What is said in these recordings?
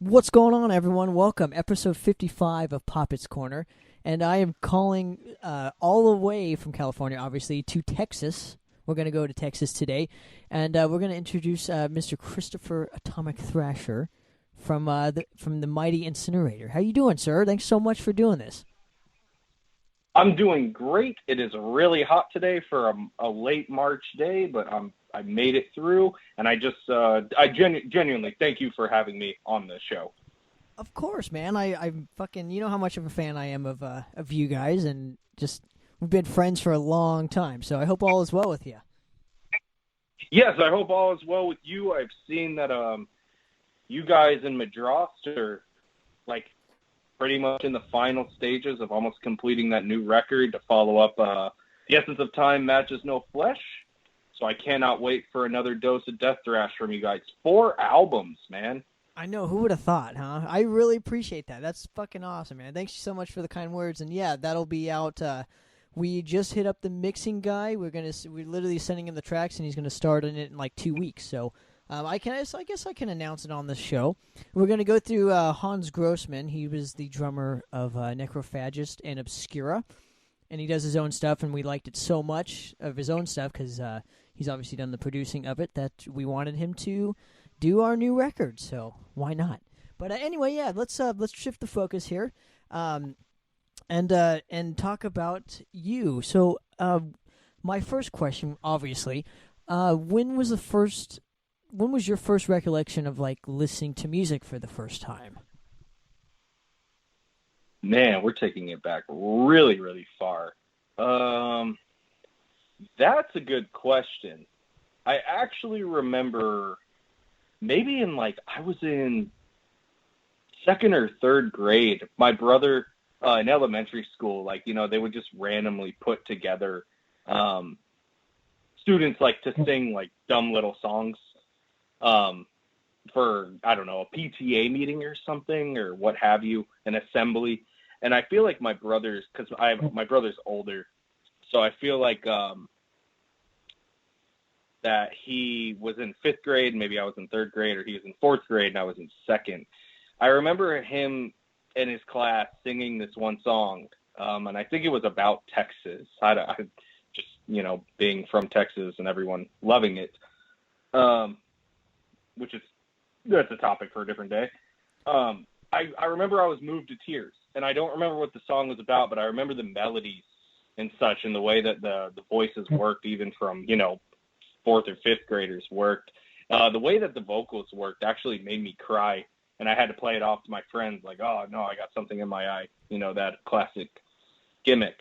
What's going on, everyone? Welcome, episode 55 of Poppet's Corner. And I am calling all the way from California, obviously, to Texas. We're going to go to Texas today. And we're going to introduce Mr. Christopher Atomic-Thrasher from the mighty Insinnerator. How you doing, sir? Thanks so much for doing this. I'm doing great. It is really hot today for a late March day, but I made it through, and I genuinely thank you for having me on the show. Of course, man. I'm fucking, you know how much of a fan I am of you guys, and just we've been friends for a long time. So I hope all is well with you. Yes, I hope all is well with you. I've seen that you guys in Madras are like pretty much in the final stages of almost completing that new record to follow up The Essence of Time Matches No Flesh. So I cannot wait for another dose of death thrash from you guys. 4 albums, man. I know. Who would have thought, huh? I really appreciate that. That's fucking awesome, man. Thanks so much for the kind words. And yeah, that'll be out. We just hit up the mixing guy. We're literally sending him the tracks, and he's gonna start in it in like 2 weeks. So I guess I can announce it on the show. We're gonna go through Hans Grossman. He was the drummer of Necrophagist and Obscura, and he does his own stuff. And we liked it so much of his own stuff because he's obviously done the producing of it that we wanted him to do our new record. So why not? But anyway, yeah, let's shift the focus here, and talk about you. So my first question, obviously, when was your first recollection of like listening to music for the first time? Man, we're taking it back really, really far. That's a good question. I actually remember maybe I was in 2nd or 3rd grade. My brother in elementary school, they would just randomly put together students to sing dumb little songs for, I don't know, a PTA meeting or something or what have you, an assembly. And I feel like my brother's, because my brother's older, so I feel like that he was in 5th grade, maybe I was in 3rd grade, or he was in 4th grade and I was in 2nd. I remember him in his class singing this one song, and I think it was about Texas. I just, being from Texas and everyone loving it, that's a topic for a different day. I remember I was moved to tears, and I don't remember what the song was about, but I remember the melodies and such, and the way that the voices worked, even from 4th or 5th graders worked. The way that the vocals worked actually made me cry, and I had to play it off to my friends like, oh no, I got something in my eye, that classic gimmick.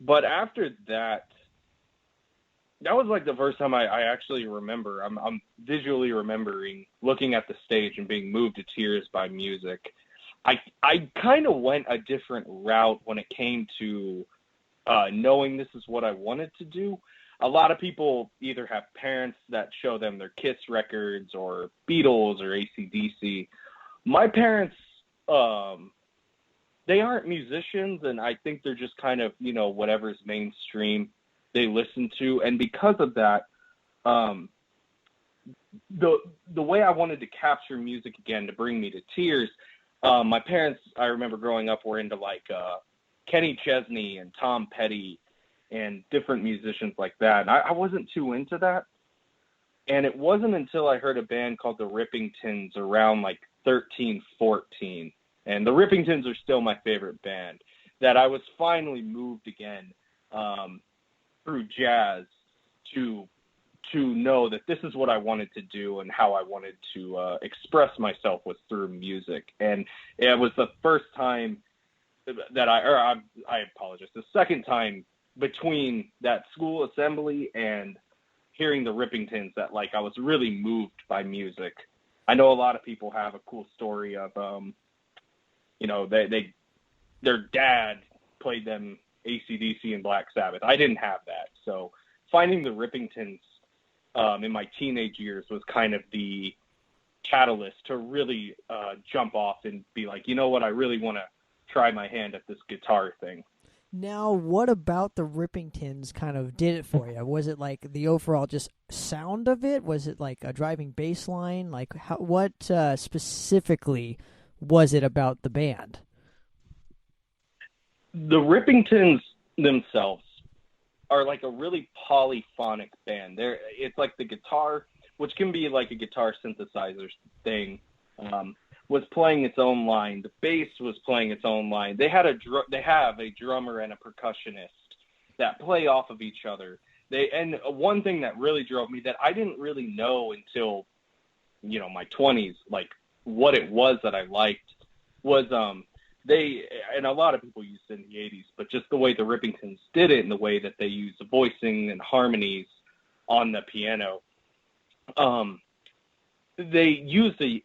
But after that was the first time I actually remember. I'm visually remembering looking at the stage and being moved to tears by music. I kind of went a different route when it came to knowing this is what I wanted to do. A lot of people either have parents that show them their Kiss records or Beatles or AC/DC. My parents, they aren't musicians, and I think they're just kind of, whatever's mainstream they listen to. And because of that, the way I wanted to capture music again to bring me to tears, my parents, I remember growing up, were into Kenny Chesney and Tom Petty and different musicians like that. And I wasn't too into that. And it wasn't until I heard a band called the Rippingtons around 13, 14, and the Rippingtons are still my favorite band, that I was finally moved again through jazz to know that this is what I wanted to do and how I wanted to express myself was through music. And it was the first time that I apologize, the second time between that school assembly and hearing the Rippingtons that I was really moved by music. I know a lot of people have a cool story of their dad played them AC/DC and Black Sabbath. I didn't have that. So finding the Rippingtons in my teenage years was kind of the catalyst to really jump off and be like, you know what, I really want to try my hand at this guitar thing. Now, what about the Rippingtons kind of did it for you? Was it like the overall just sound of it? Was it like a driving bass line? Like, what specifically was it about the band? The Rippingtons themselves are like a really polyphonic band. It's like the guitar, which can be like a guitar synthesizer thing, was playing its own line. The bass was playing its own line. They have a drummer and a percussionist that play off of each other. And one thing that really drove me that I didn't really know until, my 20s, like what it was that I liked was and a lot of people used it in the 80s, but just the way the Rippingtons did it and the way that they used the voicing and harmonies on the piano. They used the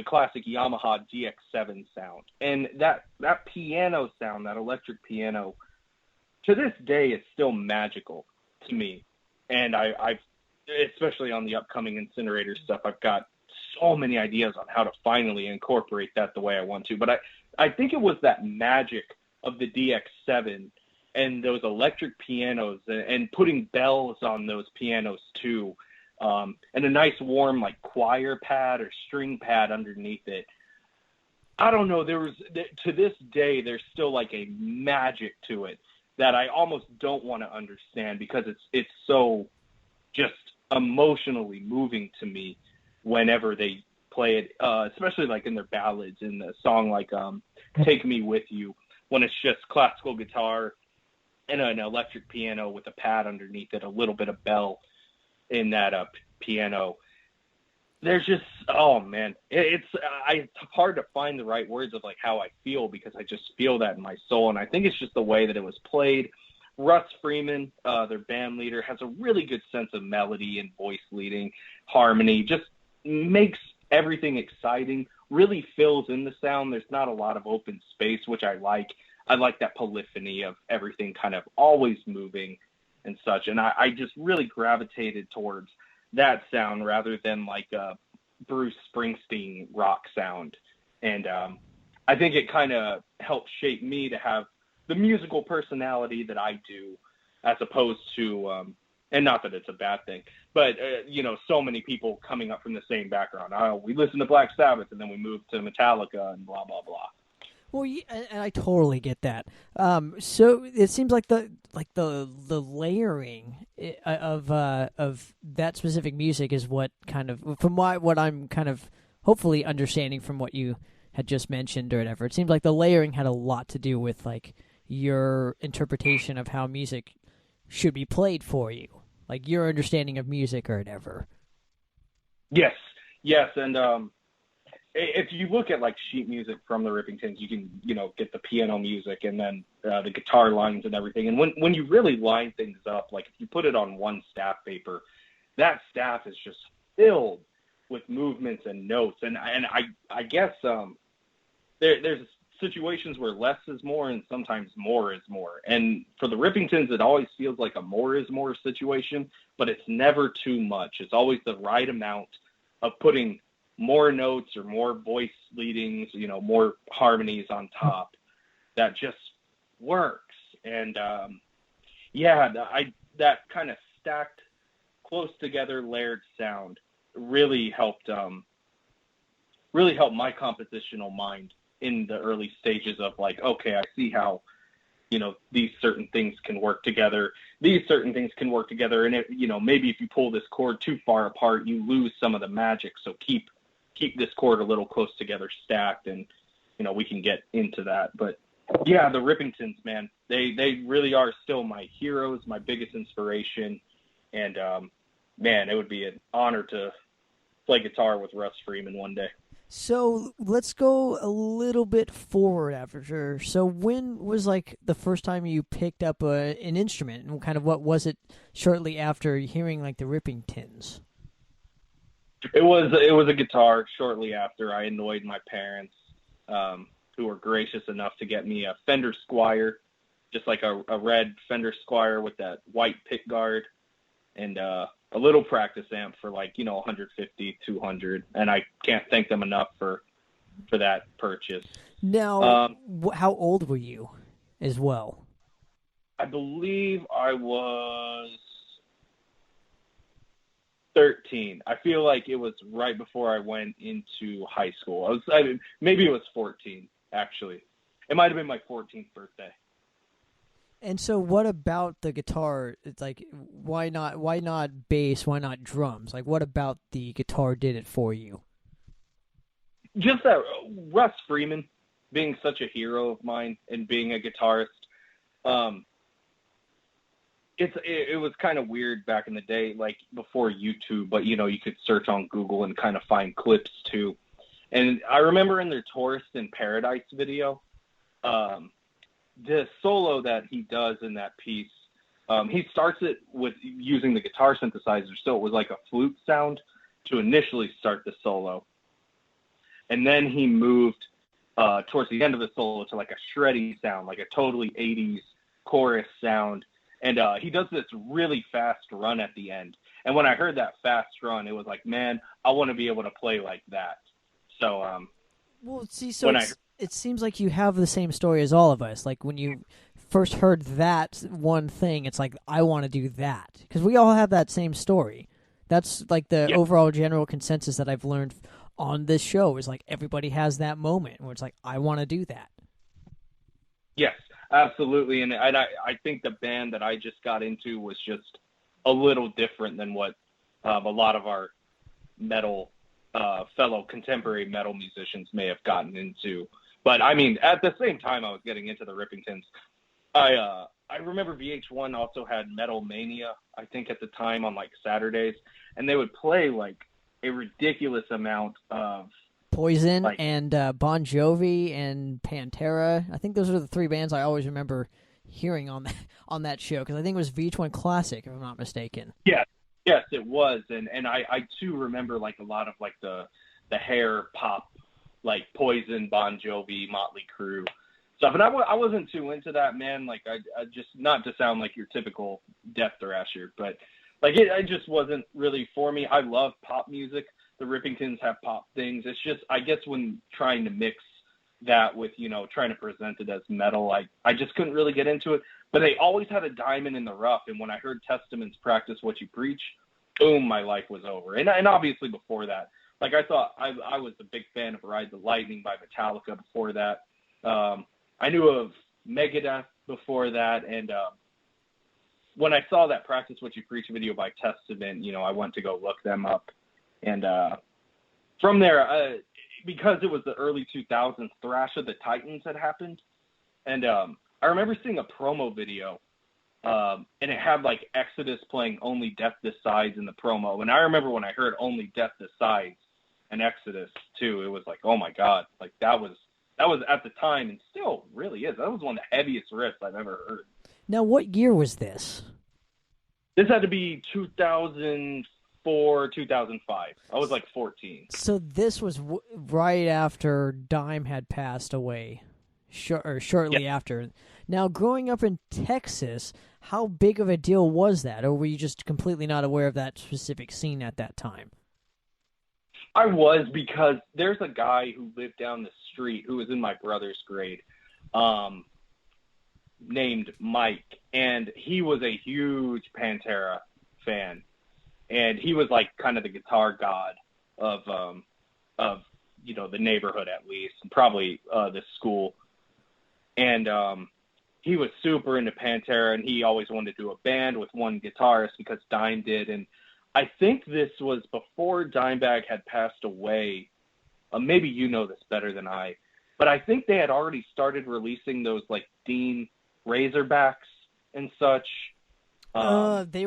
classic Yamaha DX7 sound, and that piano sound, that electric piano, to this day is still magical to me. And I've especially on the upcoming Insinnerator stuff, I've got so many ideas on how to finally incorporate that the way I want to. But I think it was that magic of the DX7 and those electric pianos and putting bells on those pianos too, and a nice warm like choir pad or string pad underneath it. I don't know. To this day, there's still like a magic to it that I almost don't want to understand because it's so just emotionally moving to me whenever they play it, especially like in their ballads, in the song like Take Me With You, when it's just classical guitar and an electric piano with a pad underneath it, a little bit of bell in that piano. There's just, oh man, it's hard to find the right words of like how I feel because I just feel that in my soul. And I think it's just the way that it was played. Russ Freeman, their band leader, has a really good sense of melody and voice leading, harmony, just makes everything exciting, really fills in the sound. There's not a lot of open space, which I like. I like that polyphony of everything kind of always moving and such. And I just really gravitated towards that sound rather than like a Bruce Springsteen rock sound. And I think it kind of helped shape me to have the musical personality that I do, as opposed to, and not that it's a bad thing, but, so many people coming up from the same background. We listen to Black Sabbath and then we move to Metallica and blah, blah, blah. Well, yeah, and I totally get that. So it seems like the layering of that specific music is what kind of, from what I'm kind of hopefully understanding from what you had just mentioned or whatever. It seems like the layering had a lot to do with like your interpretation of how music should be played for you, like your understanding of music or whatever. Yes, and if you look at like sheet music from the Rippingtons, you can get the piano music and then the guitar lines and everything. And when you really line things up, like if you put it on one staff paper, that staff is just filled with movements and notes. And I guess there's situations where less is more and sometimes more is more. And for the Rippingtons, it always feels like a more is more situation, but it's never too much. It's always the right amount of putting more notes or more voice leadings, more harmonies on top that just works. And that kind of stacked, close together, layered sound really helped my compositional mind in the early stages of like, okay, I see how, these certain things can work together. These certain things can work together. And maybe if you pull this chord too far apart, you lose some of the magic. So keep this chord a little close together stacked, and we can get into that. But yeah, the Rippingtons, man, they really are still my heroes, my biggest inspiration. And man, it would be an honor to play guitar with Russ Freeman one day. So let's go a little bit forward after. So when was like the first time you picked up an instrument, and kind of what was it shortly after hearing like the Rippingtons? It was a guitar. Shortly after, I annoyed my parents, who were gracious enough to get me a Fender Squier, just like a red Fender Squier with that white pick guard, and a little practice amp for like 150, 200, and I can't thank them enough for that purchase. Now, how old were you, as well? I believe I was 13. I feel like it was right before I went into high school. Maybe it was 14, actually. It might have been my 14th birthday. And so, what about the guitar? It's like, why not bass? Why not drums? Like, what about the guitar did it for you? Just that Russ Freeman being such a hero of mine and being a guitarist. It was kind of weird back in the day, like before YouTube, but you could search on Google and kind of find clips too. And I remember in their Tourist in Paradise video, the solo that he does in that piece, he starts it with using the guitar synthesizer, so it was like a flute sound to initially start the solo. And then he moved towards the end of the solo to like a shreddy sound, like a totally 80s chorus sound. And he does this really fast run at the end. And when I heard that fast run, it was like, man, I want to be able to play like that. So, well, see, so it seems like you have the same story as all of us. Like when you first heard that one thing, it's like, I want to do that. Because we all have that same story. That's like the overall general consensus that I've learned on this show is like everybody has that moment where it's like, I want to do that. Yes, absolutely. And I think the band that I just got into was just a little different than what a lot of our metal fellow contemporary metal musicians may have gotten into. But I mean, at the same time I was getting into the Rippingtons, I remember VH1 also had Metal Mania, I think at the time, on like Saturdays, and they would play like a ridiculous amount of Poison and Bon Jovi and Pantera. I think those are the three bands I always remember hearing on that show, because I think it was VH1 Classic, if I'm not mistaken. Yes, it was, and I too remember like a lot of like the hair pop, like Poison, Bon Jovi, Motley Crue stuff, and I wasn't too into that, man. Like I just, not to sound like your typical death thrasher, but like it just wasn't really for me. I love pop music. The Rippingtons have pop things. It's just, I guess when trying to mix that with, trying to present it as metal, I just couldn't really get into it. But they always had a diamond in the rough. And when I heard Testament's Practice What You Preach, boom, my life was over. And obviously before that, like I thought I was a big fan of Ride the Lightning by Metallica before that. I knew of Megadeth before that. And when I saw that Practice What You Preach video by Testament, I went to go look them up. And from there, because it was the early 2000s, Thrash of the Titans had happened. And I remember seeing a promo video, and it had like Exodus playing Only Death Decides in the promo. And I remember when I heard Only Death Decides and Exodus too, it was like, oh my God, like that was at the time, and still really is. That was one of the heaviest riffs I've ever heard. Now, what year was this? This had to be 2004, 2005. I was like 14. So this was right after Dime had passed away, or shortly after. Now, growing up in Texas, how big of a deal was that? Or were you just completely not aware of that specific scene at that time? I was, because there's a guy who lived down the street who was in my brother's grade, named Mike, and he was a huge Pantera fan. And he was like kind of the guitar god of the neighborhood, at least, and probably the school. And he was super into Pantera, and he always wanted to do a band with one guitarist because Dime did. And I think this was before Dimebag had passed away. Maybe you know this better than I, but I think they had already started releasing those like Dean Razorbacks and such. They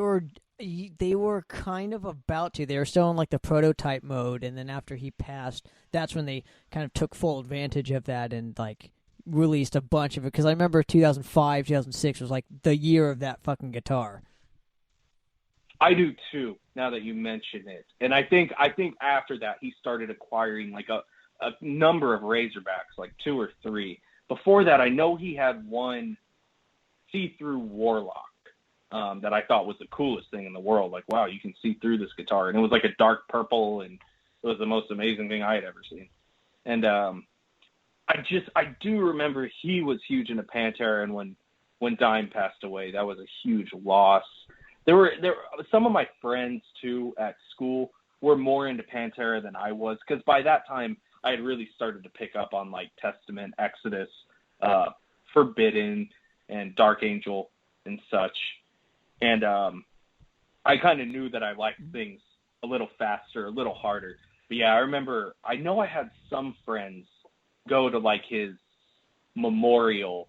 were kind of about to. They were still in like the prototype mode, and then after he passed, that's when they kind of took full advantage of that and like released a bunch of it. Because I remember 2005, 2006 was like the year of that fucking guitar. I do too, now that you mention it. And I think after that he started acquiring like a number of Razorbacks, like 2 or 3. Before that, I know he had one see-through Warlock that I thought was the coolest thing in the world. Like, wow, you can see through this guitar. And it was like a dark purple, and it was the most amazing thing I had ever seen. And I do remember he was huge into Pantera, and when when Dime passed away. That was a huge loss. There were some of my friends too at school were more into Pantera than I was, because by that time I had really started to pick up on like Testament, Exodus, Forbidden, and Dark Angel and such. And I kind of knew that I liked things a little faster, a little harder. But yeah, I know I had some friends go to like his memorial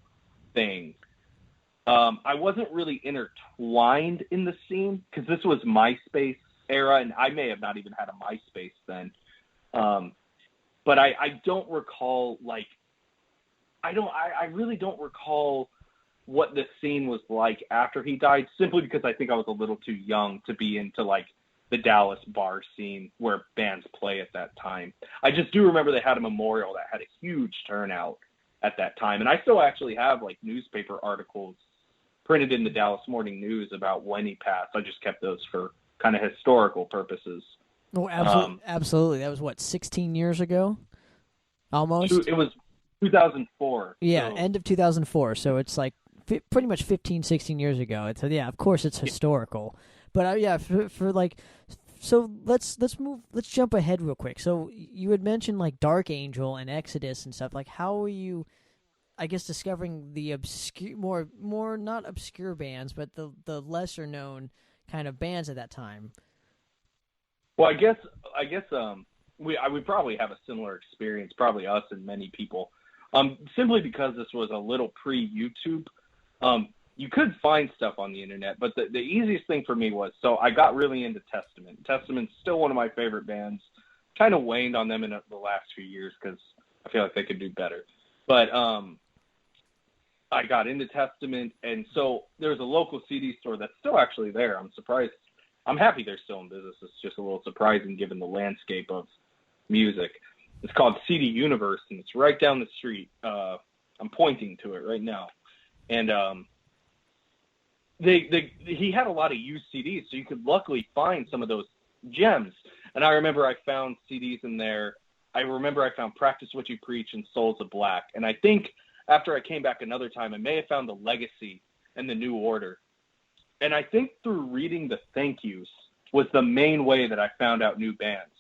thing. I wasn't really intertwined in the scene because this was MySpace era, and I may have not even had a MySpace then. But I don't recall, like, I really don't recall what the scene was like after he died, simply because I think I was a little too young to be into like the Dallas bar scene where bands play at that time. I just do remember they had a memorial that had a huge turnout at that time. And I still actually have like newspaper articles printed in the Dallas Morning News about when he passed. I just kept those for kind of historical purposes. Oh, absolutely. That was what, 16 years ago? Almost? It was 2004. Yeah, so. End of 2004. So it's like pretty much 15, 16 years ago. It's, yeah, of course it's historical. But yeah, for like, so let's jump ahead real quick. So you had mentioned like Dark Angel and Exodus and stuff. Like, how were you, I guess, discovering the obscure, more not obscure bands, but the lesser known kind of bands at that time? Well, I guess we probably have a similar experience, probably us and many people, simply because this was a little pre-YouTube. You could find stuff on the internet, but the easiest thing for me was, so I got really into Testament. Testament's still one of my favorite bands. Kind of waned on them in the last few years because I feel like they could do better. But I got into Testament, and so there's a local CD store that's still actually there. I'm surprised. I'm happy they're still in business. It's just a little surprising given the landscape of music. It's called CD Universe, and it's right down the street. I'm pointing to it right now. And he had a lot of used CDs, so you could luckily find some of those gems. And I remember I found CDs in there. I remember I found Practice What You Preach and Souls of Black. And I think after I came back another time, I may have found The Legacy and The New Order. And I think through reading the thank yous was the main way that I found out new bands.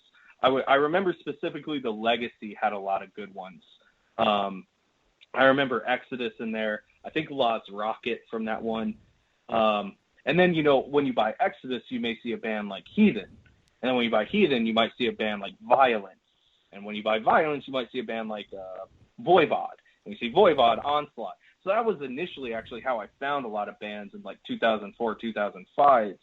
I remember specifically The Legacy had a lot of good ones. I remember Exodus in there. I think Law's Rocket from that one. And then, when you buy Exodus, you may see a band like Heathen. And then when you buy Heathen, you might see a band like Violence. And when you buy Violence, you might see a band like Voivod. And you see Voivod, Onslaught. So that was initially actually how I found a lot of bands in like 2004, 2005,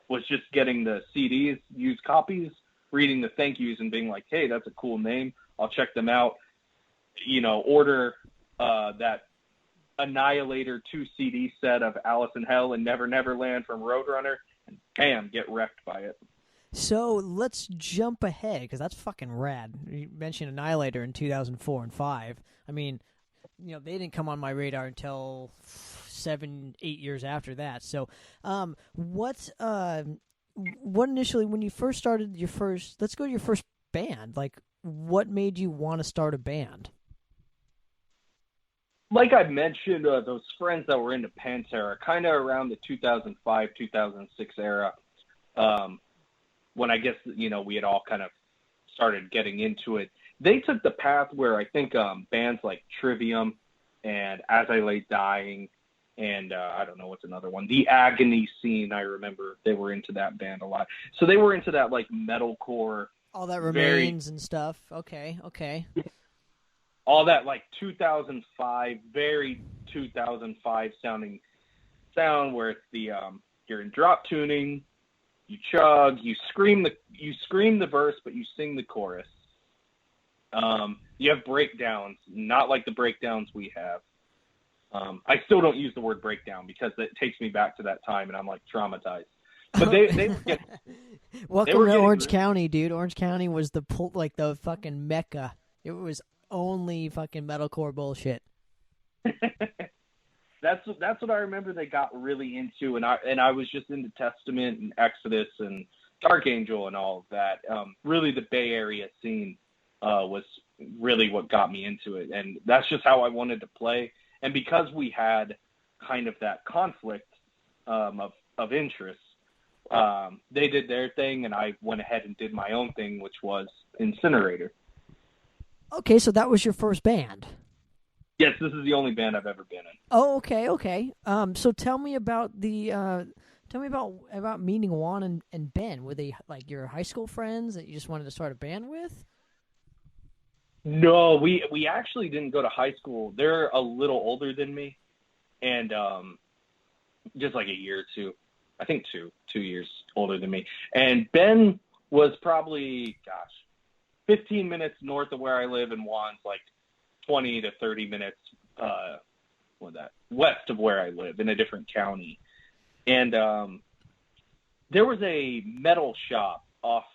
was just getting the CDs, used copies, reading the thank yous and being like, hey, that's a cool name. I'll check them out. Order that Annihilator 2 CD set of Alice in Hell and Never Never Land from Roadrunner, and bam, get wrecked by it. So let's jump ahead, because that's fucking rad. You mentioned Annihilator in 2004 and 5. I mean, they didn't come on my radar until 7-8 years after that. So what initially, when you first started let's go to your first band, like what made you want to start a band? Like I mentioned, those friends that were into Pantera, kind of around the 2005, 2006 era, when I guess, we had all kind of started getting into it. They took the path where I think bands like Trivium and As I Lay Dying and I don't know what's another one, the Agony scene, I remember they were into that band a lot. So they were into that like metalcore. All That Remains and stuff. Okay. All that like 2005, very 2005 sounding sound where it's the you're in drop tuning, you chug, you scream the verse, but you sing the chorus. You have breakdowns, not like the breakdowns we have. I still don't use the word breakdown because it takes me back to that time and I'm like traumatized. But they were getting, welcome to Orange County, dude. Orange County was the fucking mecca. It was only fucking metalcore bullshit. That's what I remember they got really into, and I was just into Testament and Exodus and Dark Angel and all of that. Really, the Bay Area scene was really what got me into it, and that's just how I wanted to play. And because we had kind of that conflict of interest. They did their thing, and I went ahead and did my own thing, which was Insinnerator. Okay, so that was your first band. Yes, this is the only band I've ever been in. Oh, okay. So tell me about about meeting Juan and Ben. Were they like your high school friends that you just wanted to start a band with? No, we actually didn't go to high school. They're a little older than me, and just like a year or two. I think 2 years older than me. And Ben was probably, 15 minutes north of where I live, and Juan's like 20 to 30 minutes west of where I live in a different county. And there was a metal shop off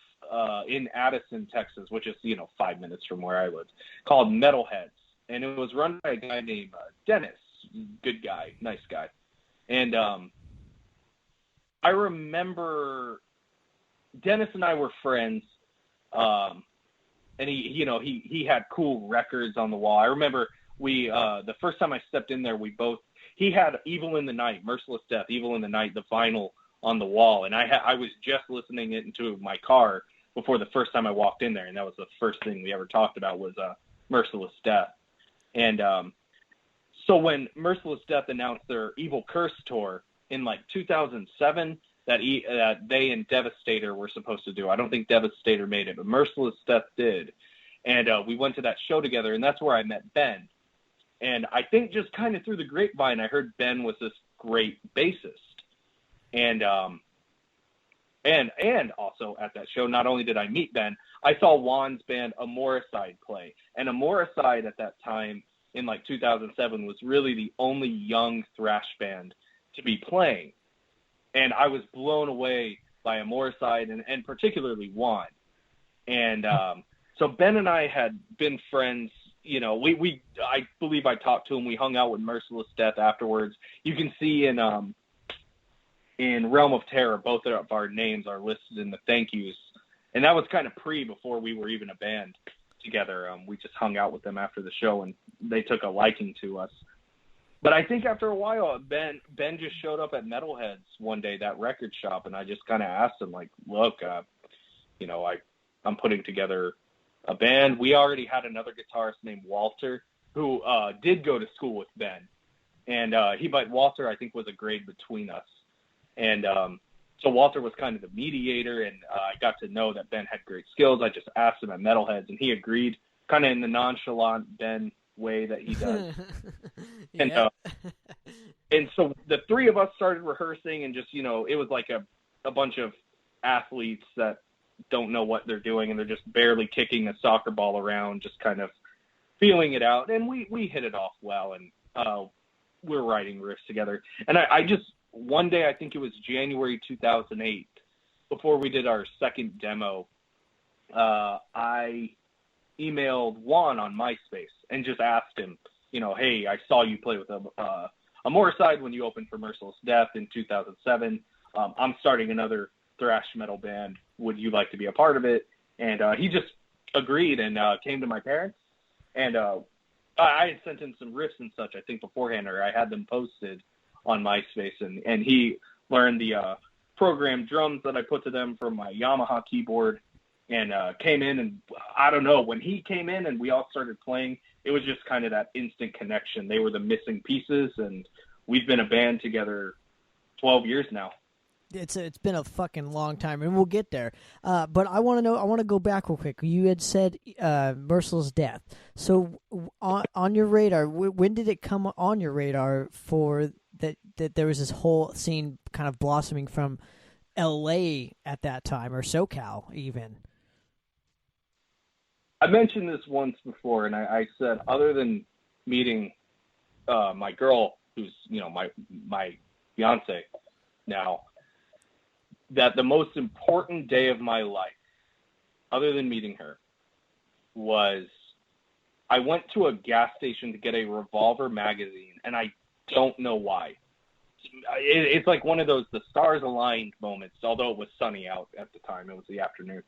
in Addison, Texas, which is 5 minutes from where I lived, called Metalheads, and it was run by a guy named Dennis. Good guy, nice guy. And I remember Dennis and I were friends, and he had cool records on the wall. I remember the first time I stepped in there, he had Evil in the Night, Merciless Death, Evil in the Night, the vinyl on the wall, and I was just listening it into my car before the first time I walked in there, and that was the first thing we ever talked about was Merciless Death. And so when Merciless Death announced their Evil Curse tour in like 2007, that they and Devastator were supposed to do. I don't think Devastator made it, but Merciless Death did. And we went to that show together, and that's where I met Ben. And I think just kind of through the grapevine, I heard Ben was this great bassist. And also at that show, not only did I meet Ben, I saw Juan's band Amoricide play. And Amoricide at that time in like 2007 was really the only young thrash band to be playing. And I was blown away by Amoricide and particularly Juan. And so Ben and I had been friends. I believe I talked to him. We hung out with Merciless Death afterwards. You can see in Realm of Terror, both of our names are listed in the thank yous. And that was kind of before we were even a band together. We just hung out with them after the show, and they took a liking to us. But I think after a while, Ben just showed up at Metalheads one day, that record shop, and I just kind of asked him, like, look, I'm putting together a band. We already had another guitarist named Walter who did go to school with Ben. And Walter, I think, was a grade between us. And so Walter was kind of the mediator, and I got to know that Ben had great skills. I just asked him at Metalheads, and he agreed, kind of in the nonchalant Ben way that he does. Yeah. And so the three of us started rehearsing, and just, it was like a bunch of athletes that don't know what they're doing, and they're just barely kicking a soccer ball around, just kind of feeling it out. And we hit it off well, and we're writing riffs together. And I just, one day, I think it was January 2008, before we did our second demo, I emailed Juan on MySpace and just asked him, hey, I saw you play with Amoricide when you opened for Merciless Death in 2007. I'm starting another thrash metal band. Would you like to be a part of it? And he just agreed and came to my parents. And I had sent him some riffs and such, I think, beforehand, or I had them posted on MySpace. And he learned the programmed drums that I put to them from my Yamaha keyboard, and came in. And I don't know, when he came in and we all started playing, it was just kind of that instant connection. They were the missing pieces, and we've been a band together 12 years now. It's been a fucking long time, and we'll get there. But I want to go back real quick. You had said Merciless Death. So on your radar, when did it come on your radar for that there was this whole scene kind of blossoming from L.A. at that time, or SoCal even? I mentioned this once before, and I said, other than meeting my girl, who's my fiance now, that the most important day of my life, other than meeting her, was I went to a gas station to get a Revolver magazine, and I don't know why. It's like one of those, the stars aligned moments, although it was sunny out at the time. It was the afternoon.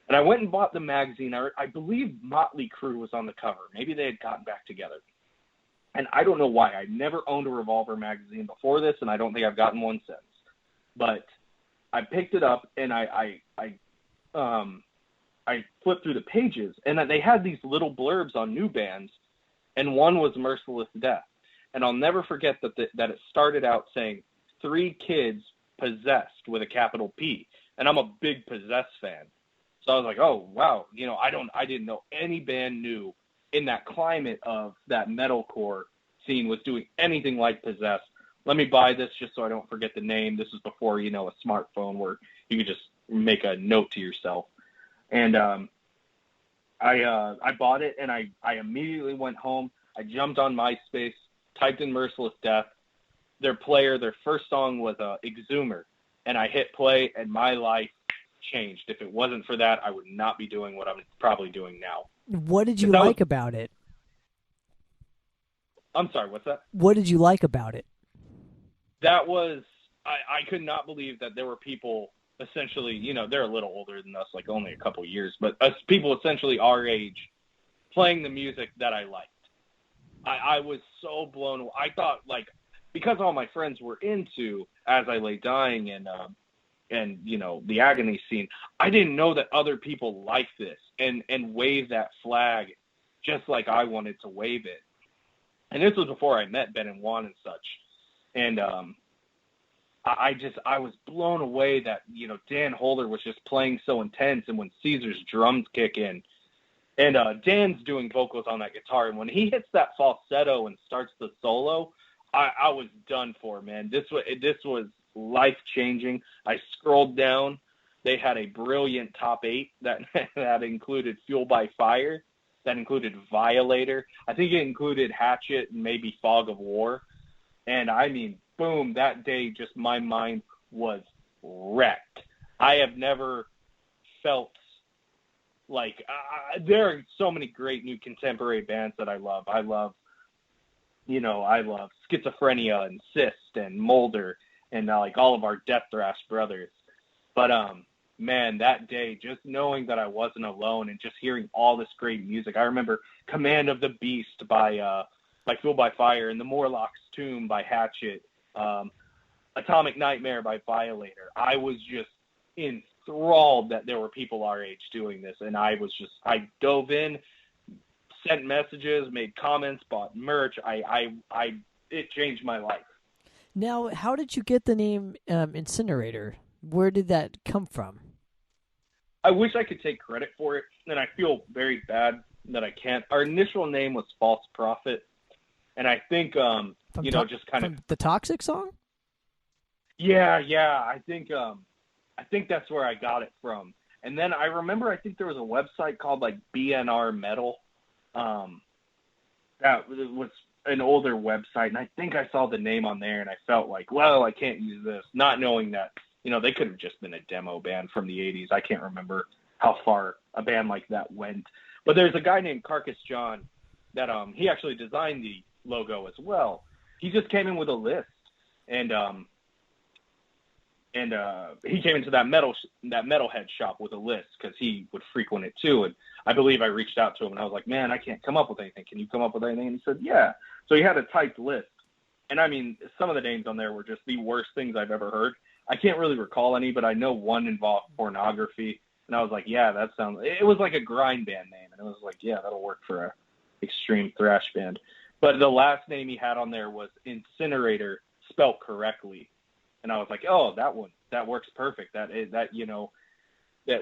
And I went and bought the magazine. I believe Motley Crue was on the cover. Maybe they had gotten back together. And I don't know why. I never owned a Revolver magazine before this, and I don't think I've gotten one since. But I picked it up, and I flipped through the pages, and they had these little blurbs on new bands, and one was Merciless Death. And I'll never forget that it started out saying 3 kids possessed with a capital P. And I'm a big Possessed fan. So I was like, oh, wow. You know, I didn't know any band new in that climate of that metalcore scene was doing anything like Possessed. Let me buy this just so I don't forget the name. This was before, you know, a smartphone where you could just make a note to yourself. And I bought it, and I immediately went home. I jumped on MySpace, typed in Merciless Death. Their first song was Exhumer, and I hit play, and my life changed. If it wasn't for that, I would not be doing what I'm probably doing now. What did you like about it? I'm sorry, what's that? What did you like about it? That was, I could not believe that there were people essentially, you know, they're a little older than us, like only a couple years, but us people essentially our age playing the music that I liked. I was so blown away. I thought, like, because all my friends were into As I Lay Dying and you know, the Agony scene, I didn't know that other people liked this and wave that flag just like I wanted to wave it. And this was before I met Ben and Juan and such. And I was blown away that, you know, Dan Holder was just playing so intense, and when Caesar's drums kick in, and Dan's doing vocals on that guitar, and when he hits that falsetto and starts the solo, I was done for, man. This was life-changing. I scrolled down. They had a brilliant top 8 that included Fuel by Fire, that included Violator. I think it included Hatchet and maybe Fog of War. And I mean, boom, that day just my mind was wrecked. I have never felt like there are so many great new contemporary bands that I love. I love Schizophrenia and Cyst and Molder and like all of our Death Thrash brothers. But man, that day, just knowing that I wasn't alone and just hearing all this great music. I remember Command of the Beast by Fuel by Fire and The Morlock's Tomb by Hatchet, Atomic Nightmare by Violator. I was just enthralled that there were people our age doing this, and I dove in, sent messages, made comments, bought merch. It changed my life. Now, how did you get the name Insinnerator? Where did that come from? I wish I could take credit for it, and I feel very bad that I can't. Our initial name was False Prophet, and I think just kind of the Toxic song. Yeah. I think that's where I got it from. And then I remember I think there was a website called like BNR Metal. That was an older website, and I think I saw the name on there, and I felt like, well, I can't use this, not knowing that, you know, they could have just been a demo band from the 80s. I can't remember how far a band like that went. But there's a guy named Carcass John that he actually designed the logo as well. He just came in with a list, and he came into that metalhead shop with a list because he would frequent it too. And I believe I reached out to him and I was like, man, I can't come up with anything. Can you come up with anything? And he said, yeah. So he had a typed list. And I mean, some of the names on there were just the worst things I've ever heard. I can't really recall any, but I know one involved pornography. And I was like, yeah, it was like a grind band name. And it was like, yeah, that'll work for a extreme thrash band. But the last name he had on there was Insinnerator, spelled correctly. And I was like, oh, that works perfect. That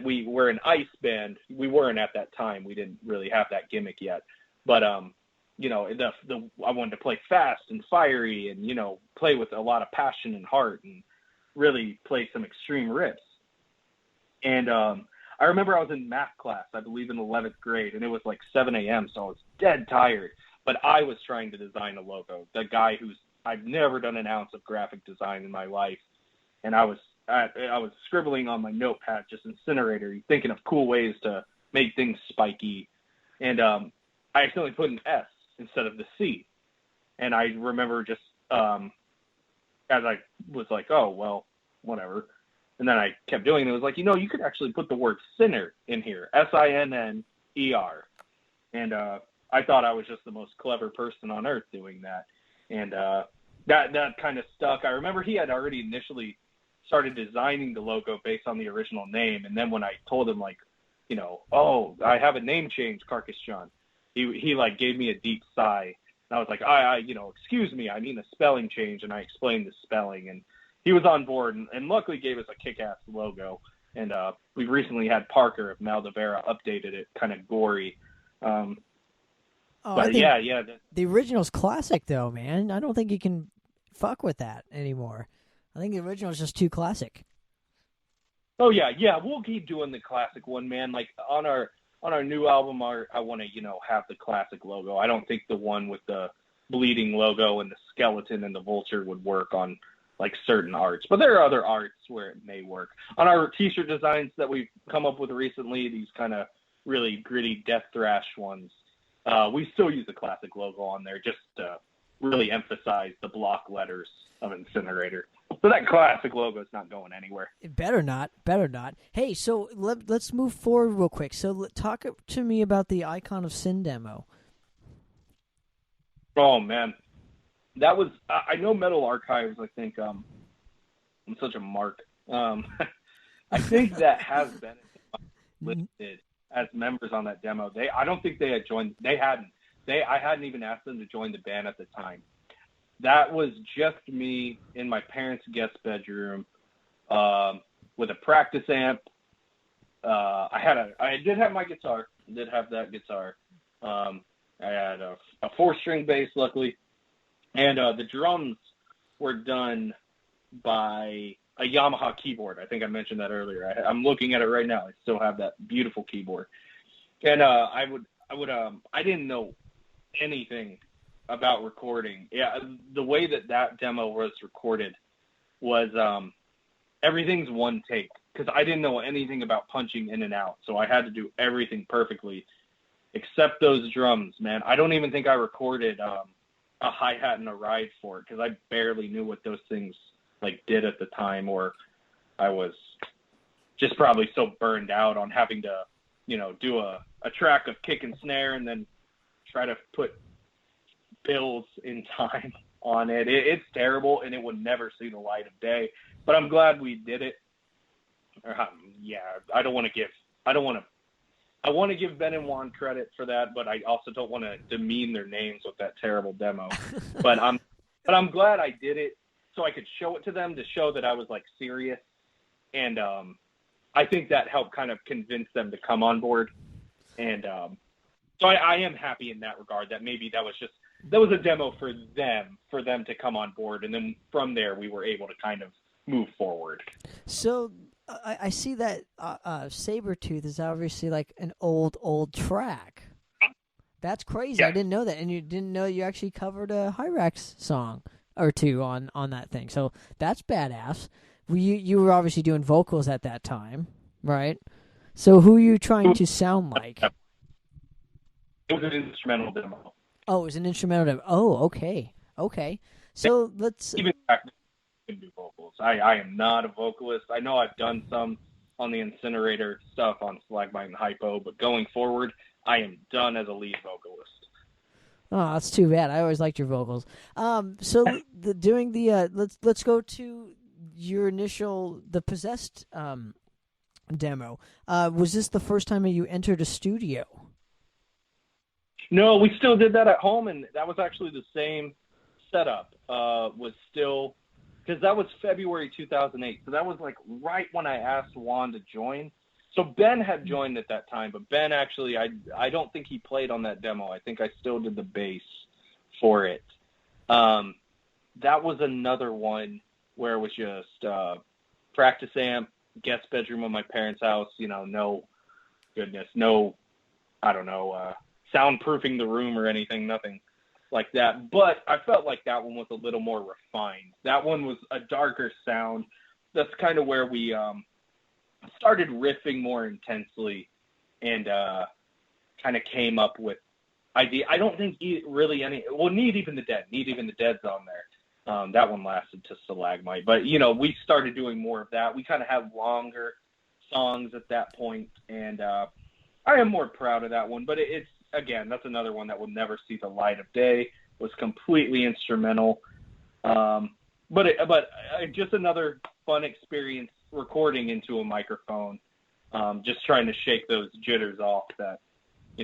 we were an ice band. We weren't at that time. We didn't really have that gimmick yet. But, I wanted to play fast and fiery and, you know, play with a lot of passion and heart and really play some extreme riffs. And I remember I was in math class, I believe in 11th grade, and it was like 7 a.m., so I was dead tired. But I was trying to design a logo. The guy I've never done an ounce of graphic design in my life, and I was scribbling on my notepad, just Insinnerator, thinking of cool ways to make things spiky, and I accidentally put an S instead of the C, and I remember just as I was like, oh well, whatever, and then I kept doing it. It was like, you could actually put the word sinner in here, SINNER, and I thought I was just the most clever person on earth doing that. And that kind of stuck. I remember he had already initially started designing the logo based on the original name. And then when I told him, like, you know, oh, I have a name change, Carcass John, he like gave me a deep sigh. And I was like, you know, excuse me, I mean a spelling change. And I explained the spelling, and he was on board, and luckily gave us a kick-ass logo. And we've recently had Parker of Maldivera updated it, kind of gory. But yeah. The original's classic, though, man. I don't think you can fuck with that anymore. I think the original's just too classic. Oh yeah. We'll keep doing the classic one, man. Like on our new album art, I want to, you know, have the classic logo. I don't think the one with the bleeding logo and the skeleton and the vulture would work on like certain arts, but there are other arts where it may work. On our t-shirt designs that we've come up with recently, these kind of really gritty death thrash ones, we still use the classic logo on there just to really emphasize the block letters of Insinnerator. So that classic logo is not going anywhere. It better not. Hey, so let's move forward real quick. So talk to me about the Icon of Sin demo. Oh, man. That was, I know Metal Archives, I think, I'm such a mark. I think that has been listed as members on that demo. I don't think they had joined, I hadn't even asked them to join the band at the time. That was just me in my parents' guest bedroom with a practice amp. I did have my guitar, did have that guitar. I had a 4-string bass, luckily. And the drums were done by a Yamaha keyboard. I think I mentioned that earlier. I'm looking at it right now. I still have that beautiful keyboard. And I didn't know anything about recording. Yeah, the way that demo was recorded was everything's one take, because I didn't know anything about punching in and out. So I had to do everything perfectly except those drums, man. I don't even think I recorded a hi-hat and a ride for it, because I barely knew what those things like did at the time, or I was just probably so burned out on having to, you know, do a track of kick and snare and then try to put fills in time on it. It's terrible, and it would never see the light of day, but I'm glad we did it. I want to give Ben and Juan credit for that, but I also don't want to demean their names with that terrible demo. but I'm glad I did it so I could show it to them, to show that I was like serious. And I think that helped kind of convince them to come on board. And so I am happy in that regard, that maybe that was a demo for them to come on board. And then from there, we were able to kind of move forward. So I see that Sabretooth is obviously like an old track. That's crazy. Yeah. I didn't know that. And you didn't know you actually covered a Hyrax song or two on that thing. So that's badass. You were obviously doing vocals at that time, right? So who are you trying to sound like? It was an instrumental demo. Oh, it was an instrumental demo. Oh, okay. So let's... Even back then, I can do vocals. I am not a vocalist. I know I've done some on the Insinnerator stuff on Slagmite and Hypo, but going forward, I am done as a lead vocalist. Oh, that's too bad. I always liked your vocals. So let's go to your initial, the Possessed demo. Was this the first time that you entered a studio? No, we still did that at home, and that was actually the same setup. Was still, because that was February 2008, so that was like right when I asked Juan to join. So Ben had joined at that time, but Ben actually, I don't think he played on that demo. I think I still did the bass for it. That was another one where it was just practice amp, guest bedroom of my parents' house, no soundproofing the room or anything, nothing like that. But I felt like that one was a little more refined. That one was a darker sound. That's kind of where we started riffing more intensely and kind of came up with idea. I don't think really Need Even the Dead's on there. That one lasted to Stalagmite. But, we started doing more of that. We kind of have longer songs at that point, and I am more proud of that one. But it's again, that's another one that will never see the light of day. Was completely instrumental. But just another fun experience recording into a microphone, just trying to shake those jitters off that,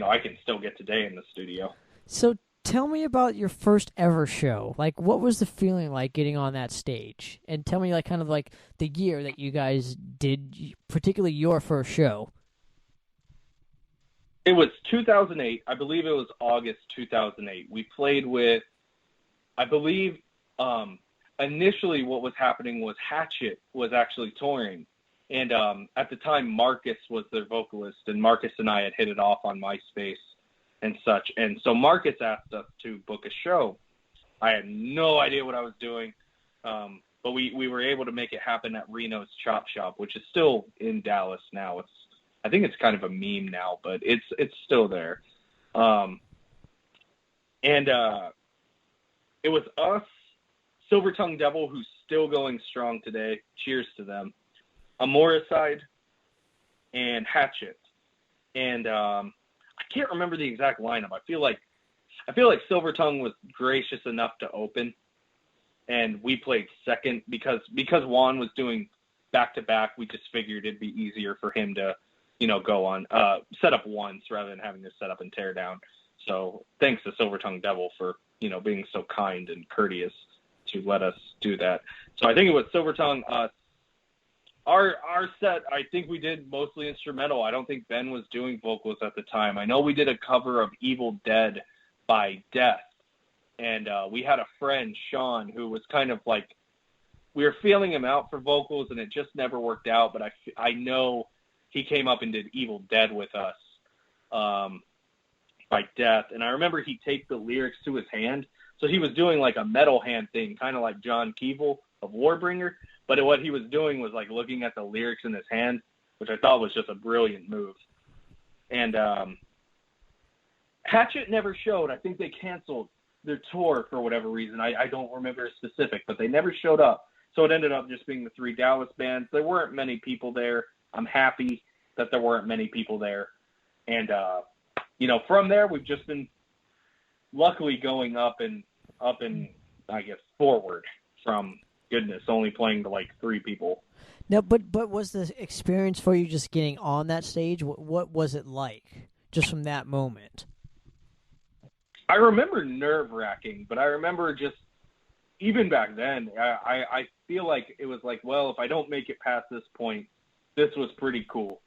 I can still get today in the studio. So tell me about your first ever show. Like, what was the feeling like getting on that stage? And tell me, like, kind of like the year that you guys did, particularly your first show. It was 2008. I believe it was August 2008. We played with, I believe, initially what was happening was Hatchet was actually touring. And at the time, Marcus was their vocalist, and Marcus and I had hit it off on MySpace and such. And so Marcus asked us to book a show. I had no idea what I was doing, but we were able to make it happen at Reno's Chop Shop, which is still in Dallas now. I think it's kind of a meme now, but it's still there. And it was us, Silver Tongue Devil, who's still going strong today. Cheers to them. Amoricide, and Hatchet. And I can't remember the exact lineup. I feel like Silver Tongue was gracious enough to open, and we played second because Juan was doing back-to-back. We just figured it'd be easier for him to, go on, set up once rather than having to set up and tear down. So thanks to Silver Tongue Devil for, being so kind and courteous to let us do that. So I think it was Silver Tongue, us. Our set, I think we did mostly instrumental. I don't think Ben was doing vocals at the time. I know we did a cover of Evil Dead by Death. And we had a friend, Sean, who was kind of like, we were feeling him out for vocals, and it just never worked out. But I know he came up and did Evil Dead with us by Death. And I remember he taped the lyrics to his hand. So he was doing like a metal hand thing, kind of like John Keeble of Warbringer. But what he was doing was like looking at the lyrics in his hand, which I thought was just a brilliant move. And Hatchet never showed. I think they canceled their tour for whatever reason. I don't remember a specific, but they never showed up. So it ended up just being the three Dallas bands. There weren't many people there. I'm happy that there weren't many people there. And, from there, we've just been luckily going up and, I guess, forward from goodness, only playing to like three people. Now, but was the experience for you just getting on that stage? What was it like just from that moment? I remember nerve-wracking, but I remember just even back then, I feel like it was like, well, if I don't make it past this point, this was pretty cool.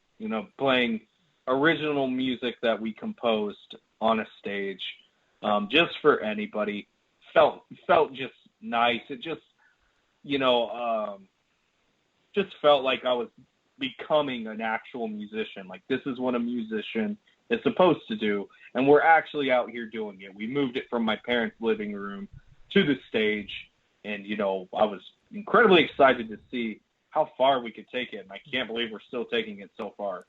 Playing original music that we composed on a stage, just for anybody, felt just nice. It just just felt like I was becoming an actual musician. Like, this is what a musician is supposed to do, and we're actually out here doing it. We moved it from my parents' living room to the stage, and, I was incredibly excited to see how far we could take it, and I can't believe we're still taking it so far.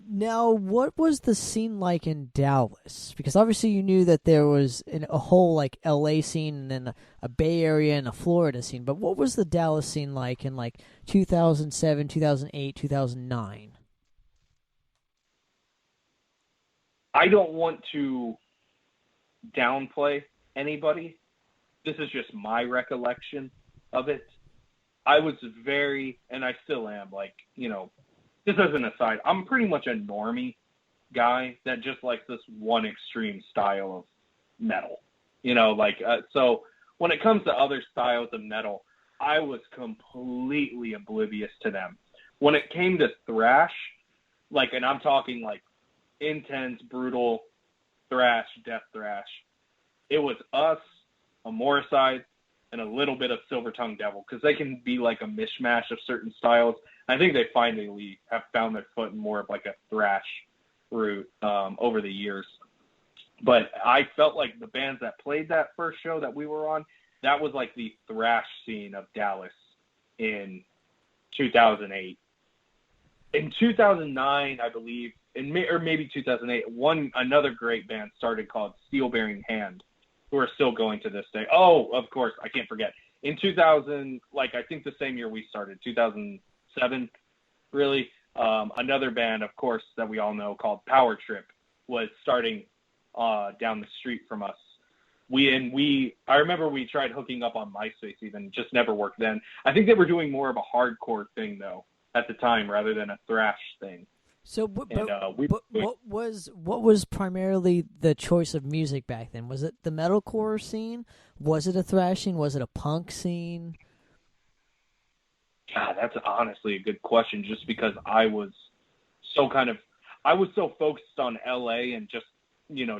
Now, what was the scene like in Dallas? Because obviously you knew that there was a whole like LA scene and then a Bay Area and a Florida scene, but what was the Dallas scene like in like 2007, 2008, 2009? I don't want to downplay anybody. This is just my recollection of it. I was very, and I still am, like, just as an aside, I'm pretty much a normie guy that just likes this one extreme style of metal. So when it comes to other styles of metal, I was completely oblivious to them. When it came to thrash, like, and I'm talking like intense, brutal thrash, death thrash, it was us, Amoricide, and a little bit of Silver Tongue Devil, because they can be like a mishmash of certain styles. I think they finally have found their foot in more of like a thrash route over the years. But I felt like the bands that played that first show that we were on, that was like the thrash scene of Dallas in 2008. In 2009, I believe, or maybe 2008, another great band started called Steel Bearing Hand, who are still going to this day. Oh, of course, I can't forget. In 2000, I think the same year we started, 2007, really, another band, of course, that we all know called Power Trip was starting down the street from us. I remember we tried hooking up on MySpace even, just never worked then. I think they were doing more of a hardcore thing though at the time rather than a thrash thing. So, but what was primarily the choice of music back then? Was it the metalcore scene? Was it a thrash scene? Was it a punk scene? God, that's honestly a good question. Just because I was so focused on LA and just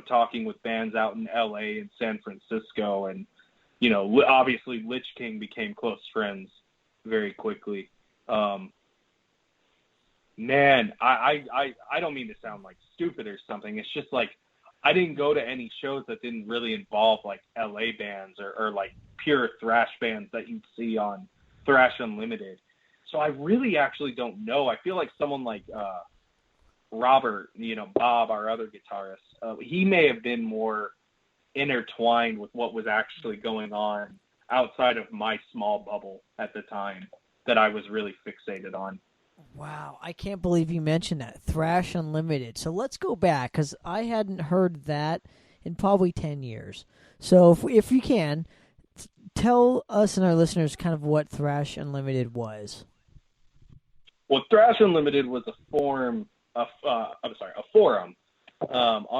talking with bands out in LA and San Francisco, and obviously Lich King became close friends very quickly. Man, I don't mean to sound like stupid or something. It's just like I didn't go to any shows that didn't really involve like LA bands or like pure thrash bands that you'd see on Thrash Unlimited. So I really actually don't know. I feel like someone like Robert, Bob, our other guitarist, he may have been more intertwined with what was actually going on outside of my small bubble at the time that I was really fixated on. Wow, I can't believe you mentioned that. Thrash Unlimited. So let's go back, because I hadn't heard that in probably 10 years. So if you can, tell us and our listeners kind of what Thrash Unlimited was. Well, Thrash Unlimited was a forum on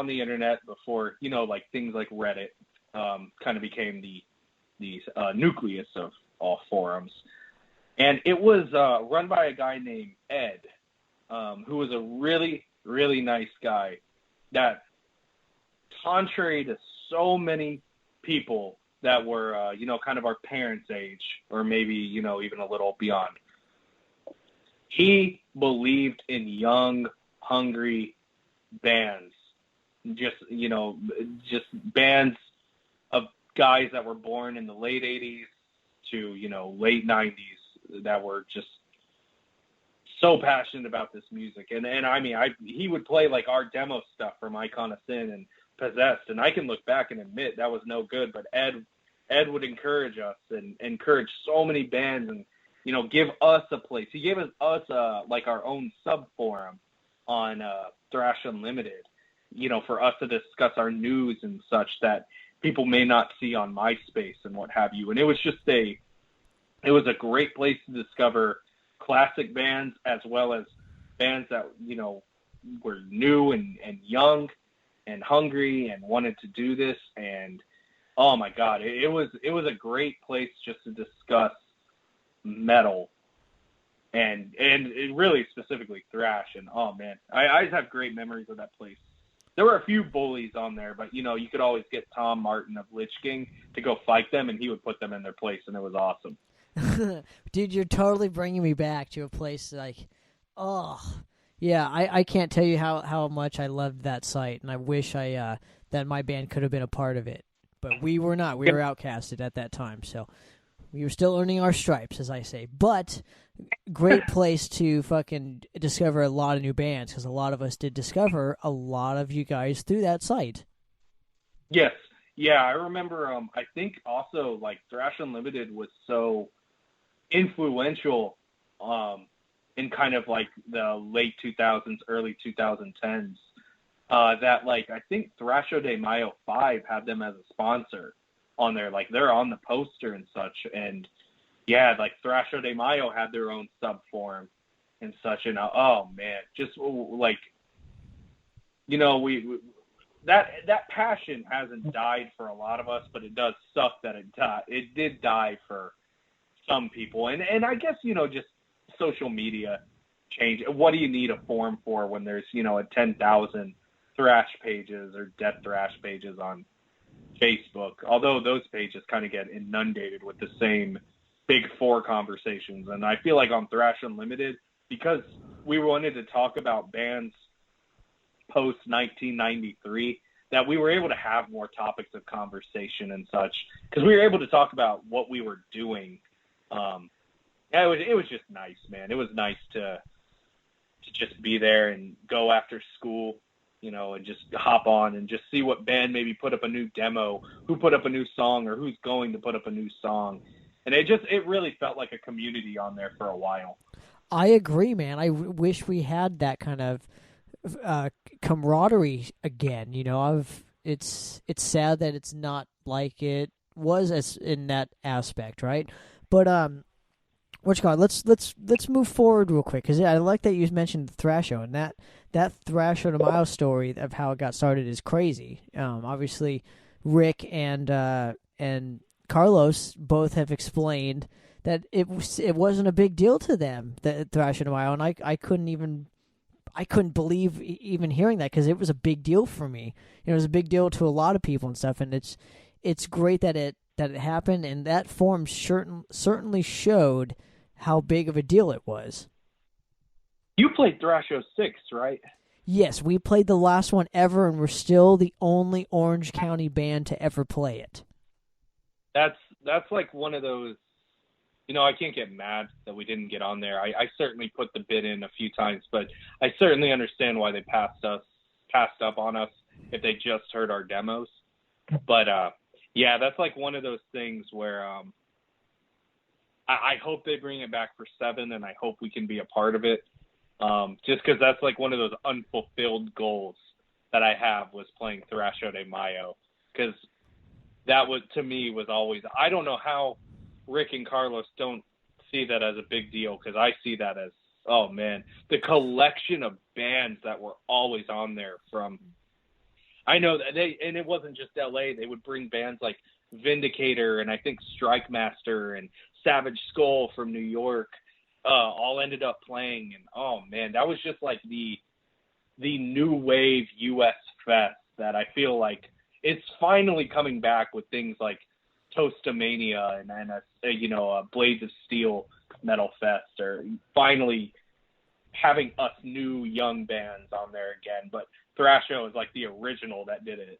the internet before, like things like Reddit kind of became the nucleus of all forums. And it was run by a guy named Ed, who was a really, really nice guy that, contrary to so many people that were, kind of our parents' age or maybe, even a little beyond, he believed in young, hungry bands, just bands of guys that were born in the late 80s to, late 90s. That were just so passionate about this music. And I mean, he would play like our demo stuff from Icon of Sin and Possessed. And I can look back and admit that was no good, but Ed would encourage us and encourage so many bands and, give us a place. He gave us like our own sub forum on Thrash Unlimited, for us to discuss our news and such that people may not see on MySpace and what have you. And it was just it was a great place to discover classic bands as well as bands that, were new and young and hungry and wanted to do this. And, oh, my God, it was a great place just to discuss metal and it really specifically thrash. And, oh, man, I just have great memories of that place. There were a few bullies on there, but, you could always get Tom Martin of Lich King to go fight them, and he would put them in their place, and it was awesome. Dude, you're totally bringing me back to a place like, oh, yeah, I can't tell you how much I loved that site, and I wish that my band could have been a part of it. But we were not. We were outcasted at that time, so we were still earning our stripes, as I say. But great place to fucking discover a lot of new bands, because a lot of us did discover a lot of you guys through that site. Yes. Yeah, I remember, I think also, like, Thrash Unlimited was so influential in kind of like the late 2000s, early 2010s, that like I think Thrasho de Mayo 5 had them as a sponsor on there. Like they're on the poster and such. And yeah, like Thrasho de Mayo had their own sub forum and such. And oh man, just like, we that passion hasn't died for a lot of us, but it does suck that it did die for some people. And I guess, just social media change. What do you need a forum for when there's, a 10,000 thrash pages or death thrash pages on Facebook? Although those pages kind of get inundated with the same big four conversations. And I feel like on Thrash Unlimited, because we wanted to talk about bands post 1993, that we were able to have more topics of conversation and such, because we were able to talk about what we were doing. It was just nice, man. It was nice to just be there and go after school, and just hop on and just see what band maybe put up a new demo, who put up a new song, or who's going to put up a new song. And it really felt like a community on there for a while. I agree, man. I wish we had that kind of camaraderie again. it's sad that it's not like it was as in that aspect, right? But let's move forward real quick because I like that you mentioned the Thrasho, and that Thrasho to Miles story of how it got started is crazy. Obviously, Rick and Carlos both have explained that it wasn't a big deal to them, that Thrasher to Miles, and I couldn't believe even hearing that because it was a big deal for me. It was a big deal to a lot of people and stuff, and it's great that it happened, and that form certainly showed how big of a deal it was. You played Thrasho 6, right? Yes, we played the last one ever, and we're still the only Orange County band to ever play it. That's like one of those, I can't get mad that we didn't get on there. I certainly put the bid in a few times, but I certainly understand why they passed up on us if they just heard our demos. But yeah, that's like one of those things where I hope they bring it back for 7, and I hope we can be a part of it. Just because that's like one of those unfulfilled goals that I have was playing Thrasho de Mayo, because that was, to me, was always, I don't know how Rick and Carlos don't see that as a big deal, because I see that as, oh man, the collection of bands that were always on there from, I know that and it wasn't just LA, they would bring bands like Vindicator and I think Strike Master and Savage Skull from New York, all ended up playing, and oh man, that was just like the new wave US fest that I feel like it's finally coming back with things like Toastamania and a Blades of Steel Metal Fest, or finally having us new young bands on there again. But Thrasho is like the original that did it.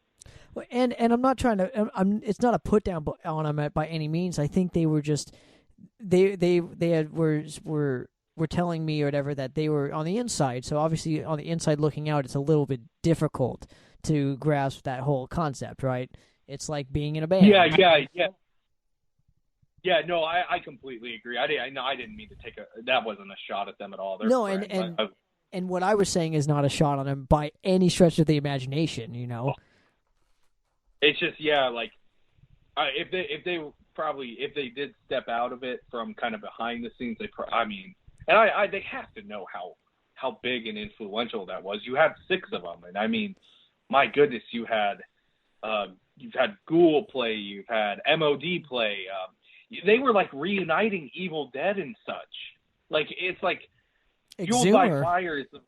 Well, and I'm not trying to. It's not a put down on them by any means. I think they were just were telling me or whatever that they were on the inside. So obviously on the inside looking out, it's a little bit difficult to grasp that whole concept, right? It's like being in a band. Yeah, no, I completely agree. I didn't mean to take that wasn't a shot at them at all. They're no, friends. and what I was saying is not a shot on them by any stretch of the imagination, It's just, like if they did step out of it from kind of behind the scenes, they have to know how big and influential that was. You had 6 of them, and I mean, my goodness, you've had Ghoul play, you've had MOD play. They were like reuniting Evil Dead and such. Like it's like Fueled by Fire is the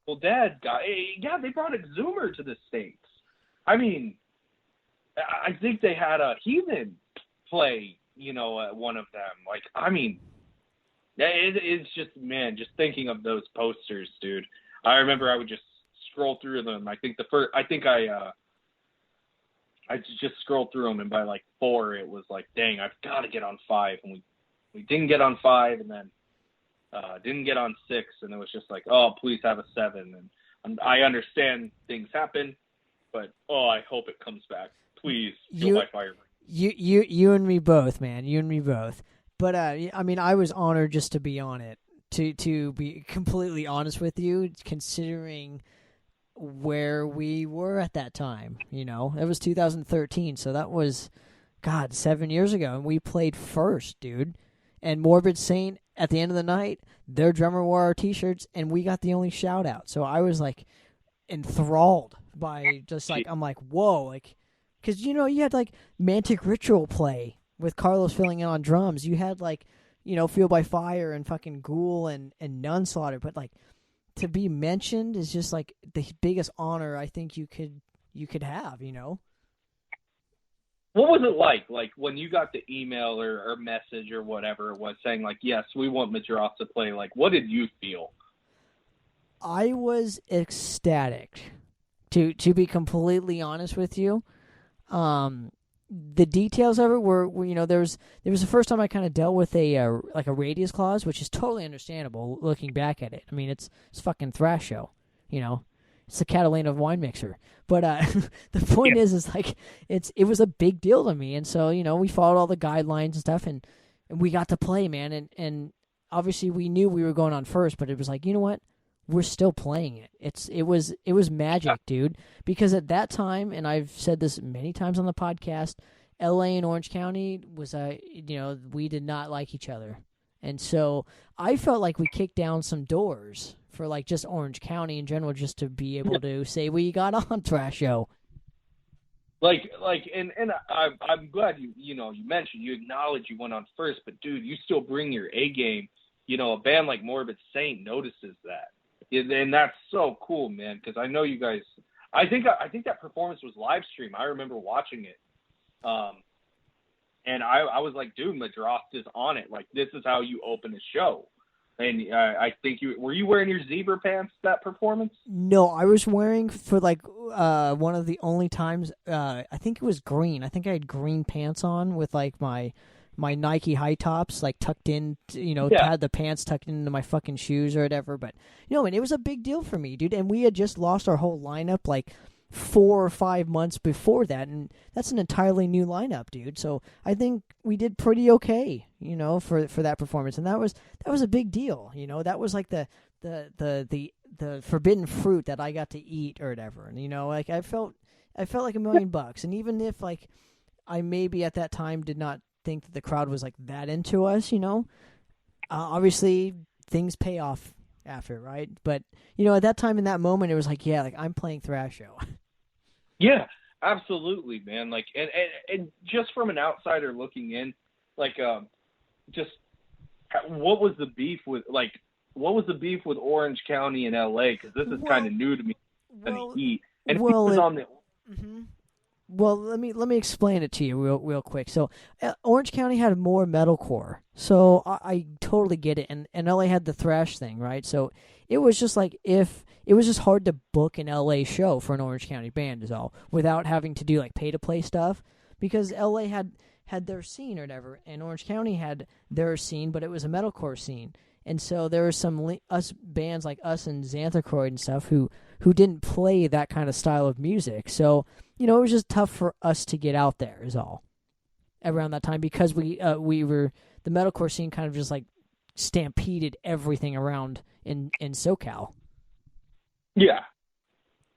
Evil Dead guy. Yeah, they brought Exhumer to the States. I mean, I think they had a Heathen play, one of them. Like, I mean, it's just, man, just thinking of those posters, dude. I remember I would just scroll through them. I just scrolled through them, and by like 4, it was like, dang, I've got to get on 5, and we didn't get on 5, and then didn't get on 6, and it was just like, oh, please have a 7, and I understand things happen, but I hope it comes back. Please, Fuel by Fire. You and me both, man. You and me both. But I mean, I was honored just to be on it. To be completely honest with you, considering where we were at that time, it was 2013, so that was, God, 7 years ago, and we played first, dude. And Morbid Saint, at the end of the night, their drummer wore our T-shirts, and we got the only shout out. So I was like enthralled by just like, I'm like, whoa, like, because you had like Mantic Ritual play with Carlos filling in on drums. You had like, Fueled by Fire and fucking Ghoul and Nunslaughter, but like, to be mentioned is just like the biggest honor I think you could have, What was it like when you got the email or message or whatever it was saying like, yes, we want Madras to play? Like, what did you feel? I was ecstatic, to be completely honest with you. The details of it were there was the first time I kind of dealt with a radius clause, which is totally understandable looking back at it. I mean, it's fucking Thrasho, it's the Catalina wine mixer. But the point is like it was a big deal to me, and so we followed all the guidelines and stuff, and we got to play, man, and obviously we knew we were going on first, but it was like, you know what, we're still playing it. It was magic, dude. Because at that time, and I've said this many times on the podcast, L.A. and Orange County was we did not like each other, and so I felt like we kicked down some doors for like just Orange County in general, just to be able to say we got on Thrash Show. And I'm glad you mentioned, you acknowledge you went on first, but dude, you still bring your A game. A band like Morbid Saint notices that. And that's so cool, man, because I know you guys. I think that performance was live stream. I remember watching it, and I was like, dude, Madrost is on it. Like, this is how you open a show. And I think were you wearing your zebra pants that performance? No, I was wearing for like one of the only times. I think it was green. I think I had green pants on with like my Nike high tops, like tucked in, had the pants tucked into my fucking shoes or whatever. But, and it was a big deal for me, dude. And we had just lost our whole lineup like 4 or 5 months before that. And that's an entirely new lineup, dude. So I think we did pretty okay, for that performance. And that was a big deal. That was like the forbidden fruit that I got to eat or whatever. And, like I felt like $1 million. And even if like I maybe at that time did not think that the crowd was like that into us, obviously things pay off after, right? But at that time, in that moment, it was like, yeah, like I'm playing Thrash Show. Yeah, absolutely, man. Like, and just from an outsider looking in, like, just what was the beef with Orange County and LA? Because this is kind of new to me. And well, was on the. Mm-hmm. Well, let me explain it to you real quick. So, Orange County had more metalcore, so I totally get it. And LA had the thrash thing, right? So it was just like it was just hard to book an LA show for an Orange County band, is all, without having to do like pay to play stuff, because LA had their scene or whatever, and Orange County had their scene, but it was a metalcore scene. And so there were some bands like us and Xanthocroid and stuff who didn't play that kind of style of music. So, it was just tough for us to get out there is all around that time, because we were, the metalcore scene kind of just like stampeded everything around in SoCal. Yeah.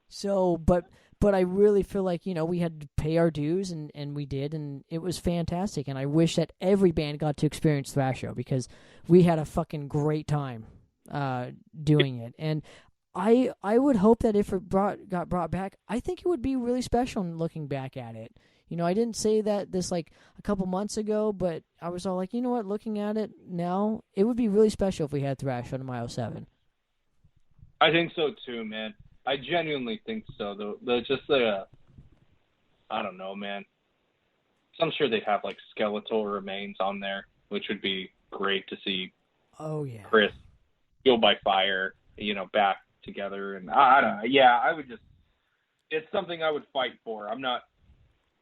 So, but I really feel like, we had to pay our dues, and we did, and it was fantastic. And I wish that every band got to experience Thrash Show, because we had a fucking great time doing it. And I would hope that if it got brought back, I think it would be really special looking back at it. I didn't say that this like a couple months ago, but I was all like, you know what, looking at it now, it would be really special if we had Thrash on Mile 7. I think so too, man. I genuinely think so. I don't know, man. I'm sure they'd have like skeletal remains on there, which would be great to see. Oh yeah, Chris, Fueled by Fire, back together, and I don't know. Yeah, I would just. It's something I would fight for. I'm not.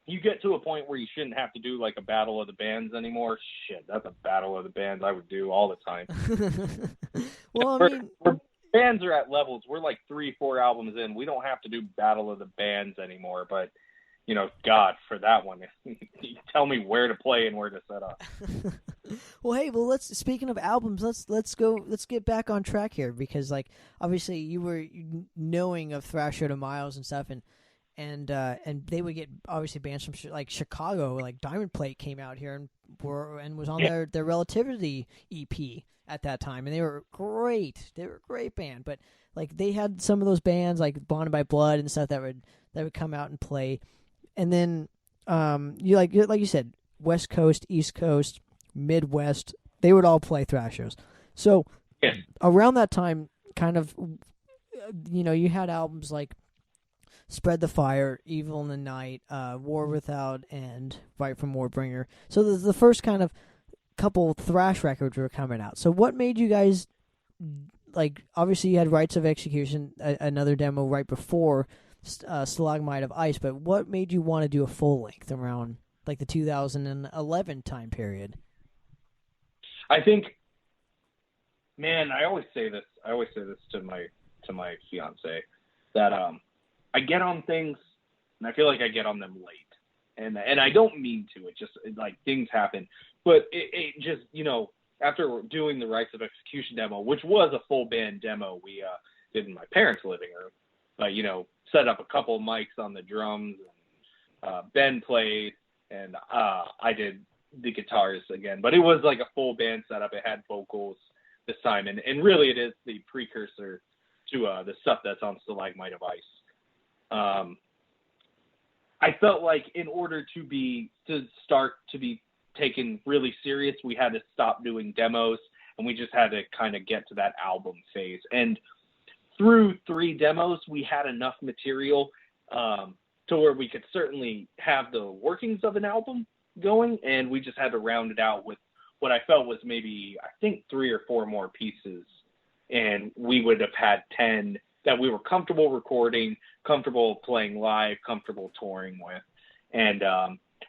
You get to a point where you shouldn't have to do like a battle of the bands anymore. Shit, that's a battle of the bands I would do all the time. Well, I mean. Bands are at levels. We're like 3-4 albums in. We don't have to do Battle of the Bands anymore. But, God, for that one, tell me where to play and where to set up. Well, hey, speaking of albums, let's get back on track here, because like obviously you were knowing of Thrasher to Miles and stuff, and they would get obviously bands from like Chicago, like Diamond Plate came out here and was on their Relativity EP at that time, and they were great. They were a great band, but like they had some of those bands like Bonded by Blood and stuff that would come out and play, and then you like you said, West Coast, East Coast, Midwest, they would all play thrash shows. So around that time, kind of, you had albums like Spread the Fire, Evil in the Night, War Without End, Right from Warbringer. So the first kind of couple thrash records were coming out. So what made you guys, like, obviously you had Rites of Execution, another demo right before Stalagmite of Ice, but what made you want to do a full length around like the 2011 time period? I think, man, I always say this to my fiance, that I get on things and I feel like I get on them late. And I don't mean to. It just, like, things happen. But it just, after doing the Rites of Execution demo, which was a full band demo, did in my parents' living room. But, set up a couple of mics on the drums, and Ben played, and I did the guitars again. But it was like a full band setup. It had vocals this time, and really it is the precursor to the stuff that's on Stalagmite of Ice. I felt like in order to start to be taken really serious, we had to stop doing demos, and we just had to kind of get to that album phase. And through 3 demos, we had enough material to where we could certainly have the workings of an album going, and we just had to round it out with what I felt was maybe, I think, 3 or 4 more pieces, and we would have had 10 that we were comfortable recording, comfortable playing live, comfortable touring with. And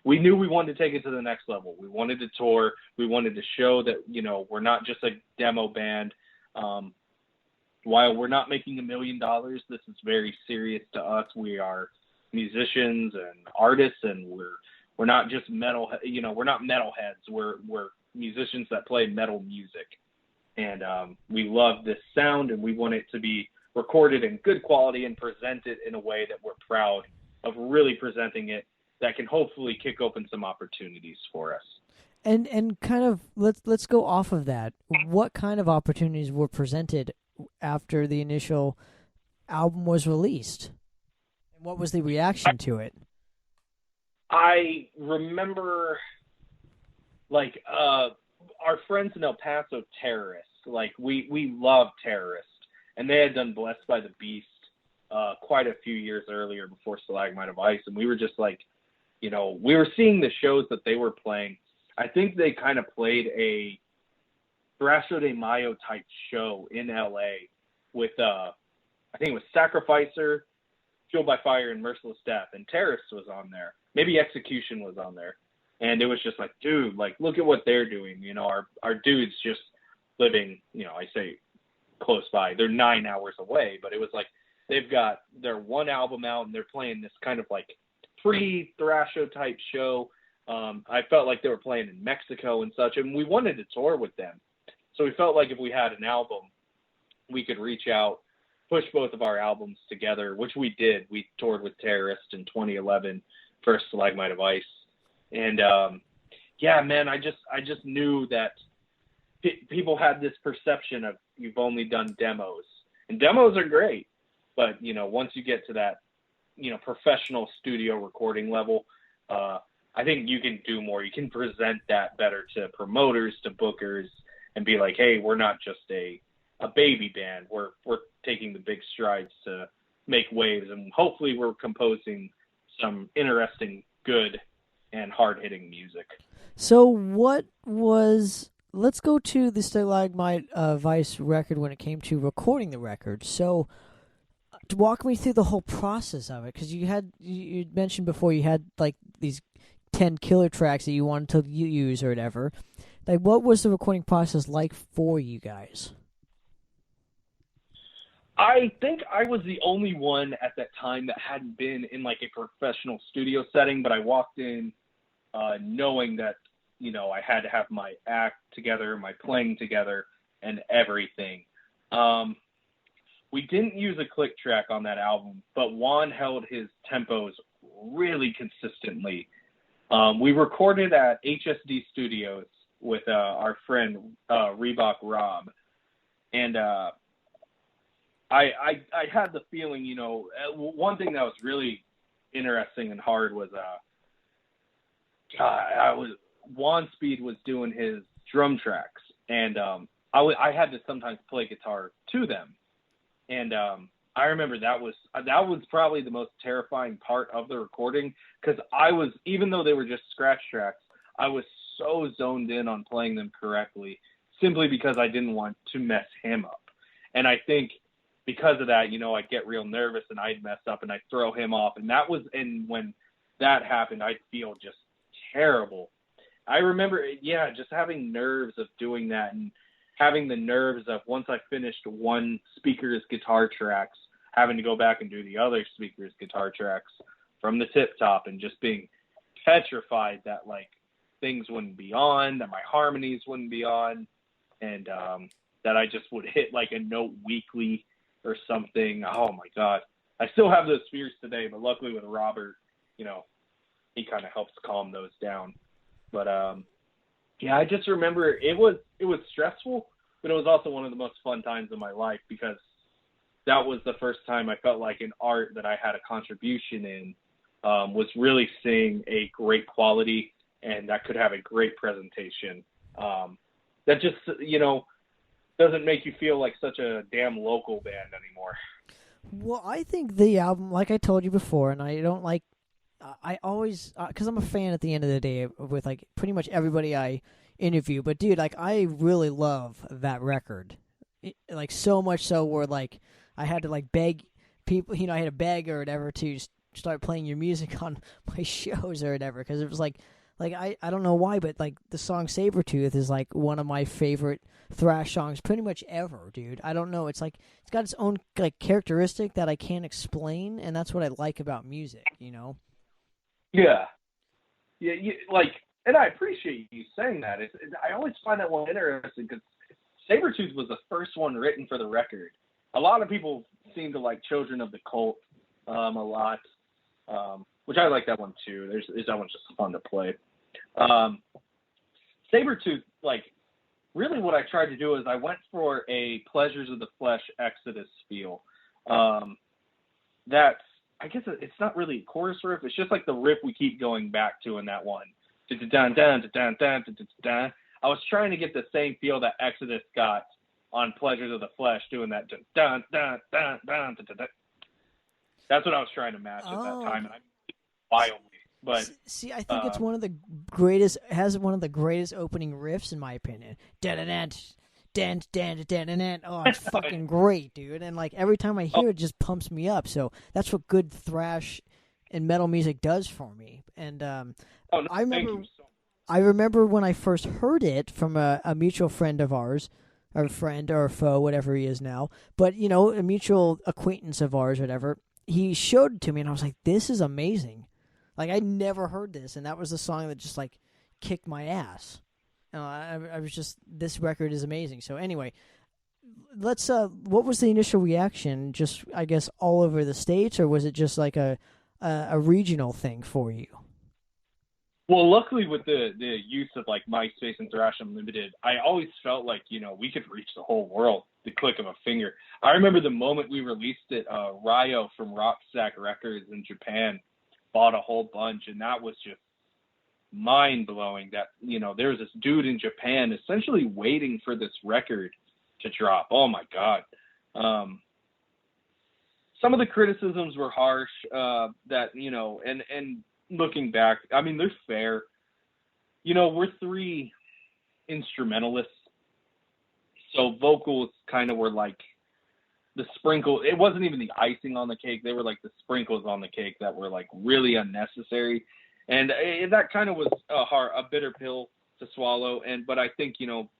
we knew we wanted to take it to the next level. We wanted to tour. We wanted to show that, we're not just a demo band. While we're not making $1 million, this is very serious to us. We are musicians and artists, and we're not just metal, we're not metalheads. We're musicians that play metal music. And we love this sound, and we want it to be recorded in good quality and presented in a way that we're proud of really presenting it, that can hopefully kick open some opportunities for us. And kind of let's go off of that. What kind of opportunities were presented after the initial album was released? And what was the reaction to it? I remember, like, our friends in El Paso, Terrorist. Like, we love Terrorist. And they had done Blessed by the Beast quite a few years earlier before Stalagmite of Ice. And we were just like, we were seeing the shows that they were playing. I think they kind of played a Thrasher de Mayo type show in LA with, I think it was Sacrificer, Fueled by Fire, and Merciless Death. And Terrorist was on there. Maybe Execution was on there. And it was just like, dude, like, look at what they're doing. Our dudes just living, I say close by. They're 9 hours away, but it was like they've got their one album out, and they're playing this kind of like pre-Thrasher type show. I felt like they were playing in Mexico and such, and we wanted to tour with them. So we felt like if we had an album, we could reach out, push both of our albums together, which we did. We toured with Terrorist in 2011 for Stalagmite of Ice. And, yeah, man, I just knew that people had this perception of you've only done demos. And demos are great, but, once you get to that, professional studio recording level, I think you can do more. You can present that better to promoters, to bookers, and be like, hey, we're not just a baby band. We're taking the big strides to make waves, and hopefully we're composing some interesting, good, and hard-hitting music. So let's go to the Stalagmite of Ice record when it came to recording the record. So walk me through the whole process of it, because you mentioned before you had like these 10 killer tracks that you wanted to use or whatever. Like, what was the recording process like for you guys? I think I was the only one at that time that hadn't been in like a professional studio setting, but I walked in knowing that, I had to have my act together, my playing together, and everything. We didn't use a click track on that album, but Juan held his tempos really consistently. We recorded at HSD Studios with our friend Reebok Rob, and I had the feeling, one thing that was really interesting and hard was Juan Speed was doing his drum tracks, and I had to sometimes play guitar to them, and I remember that was probably the most terrifying part of the recording, because even though they were just scratch tracks, I was so zoned in on playing them correctly, simply because I didn't want to mess him up. And I think because of that, I'd get real nervous and I'd mess up and I'd throw him off. And when that happened, I'd feel just terrible. I remember, just having nerves of doing that, and having the nerves of, once I finished one speaker's guitar tracks, having to go back and do the other speaker's guitar tracks from the tip top, and just being petrified that like things wouldn't be on, that my harmonies wouldn't be on, and that I just would hit like a note weakly, or something. Oh my God. I still have those fears today, but luckily with Robert, he kind of helps calm those down. But yeah, I just remember it was stressful, but it was also one of the most fun times of my life because that was the first time I felt like an art that I had a contribution in was really seeing a great quality and that could have a great presentation. That just, doesn't make you feel like such a damn local band anymore. Well, I think the album, like I told you before, and I don't like, I always, because I'm a fan at the end of the day with like pretty much everybody I interview. But dude, like I really love that record, like so much so where like I had to like beg people, I had to beg or whatever to start playing your music on my shows or whatever, because it was like I don't know why, but like the song Sabretooth is like one of my favorite thrash songs pretty much ever, dude. I don't know, it's like it's got its own like characteristic that I can't explain, and that's what I like about music, Yeah, and I appreciate you saying that. I always find that one interesting because Sabretooth was the first one written for the record. A lot of people seem to like Children of the Cult a lot, which I like that one too. That one's just fun to play. Sabretooth, like, really what I tried to do is I went for a Pleasures of the Flesh Exodus feel. That's, I guess it's not really a chorus riff. It's just like the riff we keep going back to in that one. I was trying to get the same feel that Exodus got on Pleasures of the Flesh, doing that. That's what I was trying to match at that time, and I wildly. But see, I think it's one of the greatest. Has one of the greatest opening riffs in my opinion. Oh, it's fucking great, dude! And like every time I hear it, just pumps me up. So that's what good thrash and metal music does for me. And I remember when I first heard it from a mutual friend of ours, or friend or foe, whatever he is now. But a mutual acquaintance of ours, whatever. He showed it to me, and I was like, "This is amazing." Like, I never heard this, and that was the song that just, like, kicked my ass. I was just, this record is amazing. So, anyway, let's, what was the initial reaction? Just, I guess, all over the States, or was it just, like, a regional thing for you? Well, luckily with the use of, like, MySpace and Thrash Unlimited, I always felt like, we could reach the whole world, the click of a finger. I remember the moment we released it, Ryo from Rocksack Records in Japan bought a whole bunch, and that was just mind-blowing that, there was this dude in Japan essentially waiting for this record to drop. Oh, my God. Some of the criticisms were harsh, that, and looking back, I mean, they're fair. We're three instrumentalists, so vocals kind of were like the sprinkle. It wasn't even the icing on the cake. They were like the sprinkles on the cake that were like really unnecessary. And that kind of was a bitter pill to swallow. But I think,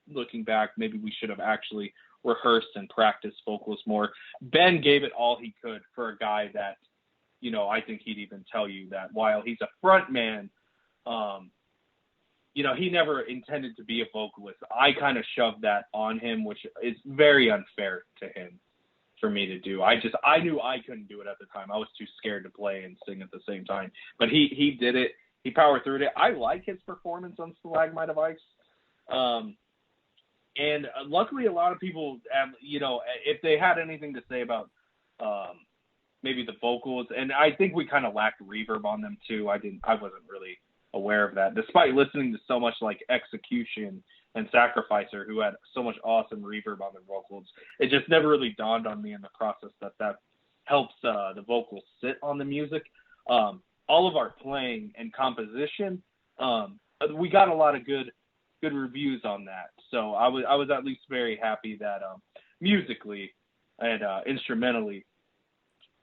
looking back, maybe we should have actually rehearsed and practiced vocals more. Ben gave it all he could for a guy that, I think he'd even tell you that while he's a front man, he never intended to be a vocalist. I kind of shoved that on him, which is very unfair to him for me to do. I knew I couldn't do it at the time. I was too scared to play and sing at the same time. But he did it. He powered through it. I like his performance on Stalagmite of Ice. And luckily a lot of people, if they had anything to say about maybe the vocals, and I think we kind of lacked reverb on them too. I wasn't really aware of that, despite listening to so much like Execution and Sacrificer, who had so much awesome reverb on their vocals. It just never really dawned on me in the process that helps the vocals sit on the music. All of our playing and composition, we got a lot of good reviews on that. So I was at least very happy that musically and instrumentally,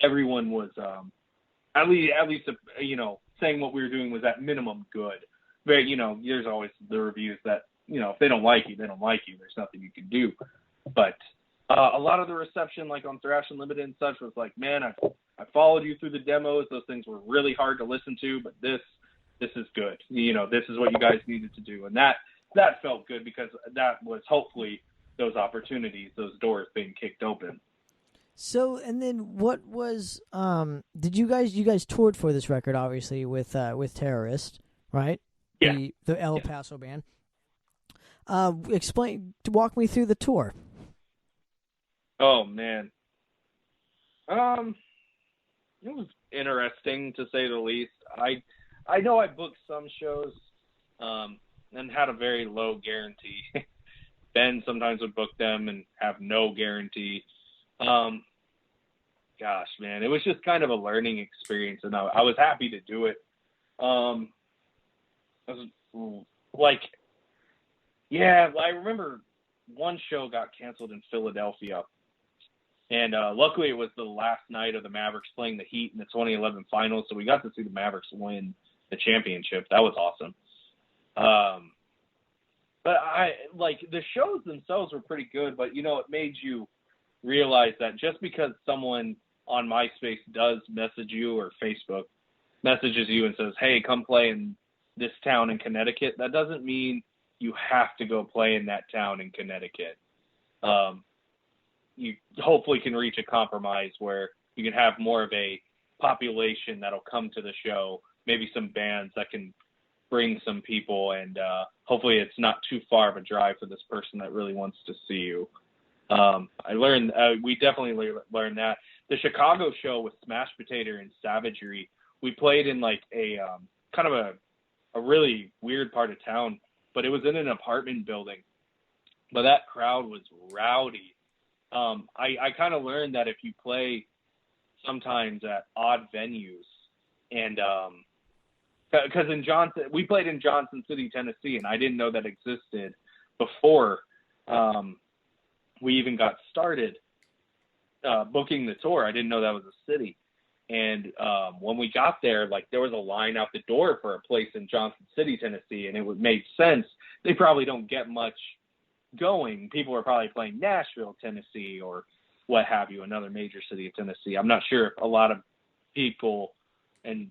everyone was at least saying what we were doing was at minimum good. But there's always the reviews that, if they don't like you, they don't like you. There's nothing you can do. But a lot of the reception, like on Thrash Unlimited and such, was like, man, I followed you through the demos. Those things were really hard to listen to, but this is good. This is what you guys needed to do. And that felt good because that was hopefully those opportunities, those doors being kicked open. So, and then what was did you guys toured for this record, obviously, with Terrorist, right? Yeah. The El Yeah. Paso band. Walk me through the tour. Oh man. Um, it was interesting to say the least. I know I booked some shows, and had a very low guarantee. Ben sometimes would book them and have no guarantee. Um, Gosh, man, it was just kind of a learning experience, and I was happy to do it. Um, I was like, yeah, I remember one show got canceled in Philadelphia, and luckily it was the last night of the Mavericks playing the Heat in the 2011 finals, so we got to see the Mavericks win the championship. That was awesome. Um, but I like the shows themselves were pretty good, but it made you realize that just because someone on MySpace does message you or Facebook messages you and says, "Hey, come play in this town in Connecticut," that doesn't mean you have to go play in that town in Connecticut. Um, you hopefully can reach a compromise where you can have more of a population that'll come to the show, maybe some bands that can bring some people, and hopefully it's not too far of a drive for this person that really wants to see you. We definitely learned that. The Chicago show with Smash Potato and Savagery, we played in like a kind of a really weird part of town, but it was in an apartment building. But that crowd was rowdy. I kind of learned that if you play sometimes at odd venues, and because we played in Johnson City, Tennessee, and I didn't know that existed before we even got started booking the tour. I didn't know that was a city. And when we got there, like there was a line out the door for a place in Johnson City, Tennessee, and it made sense. They probably don't get much going. People are probably playing Nashville, Tennessee, or what have you, another major city of Tennessee. I'm not sure if a lot of people and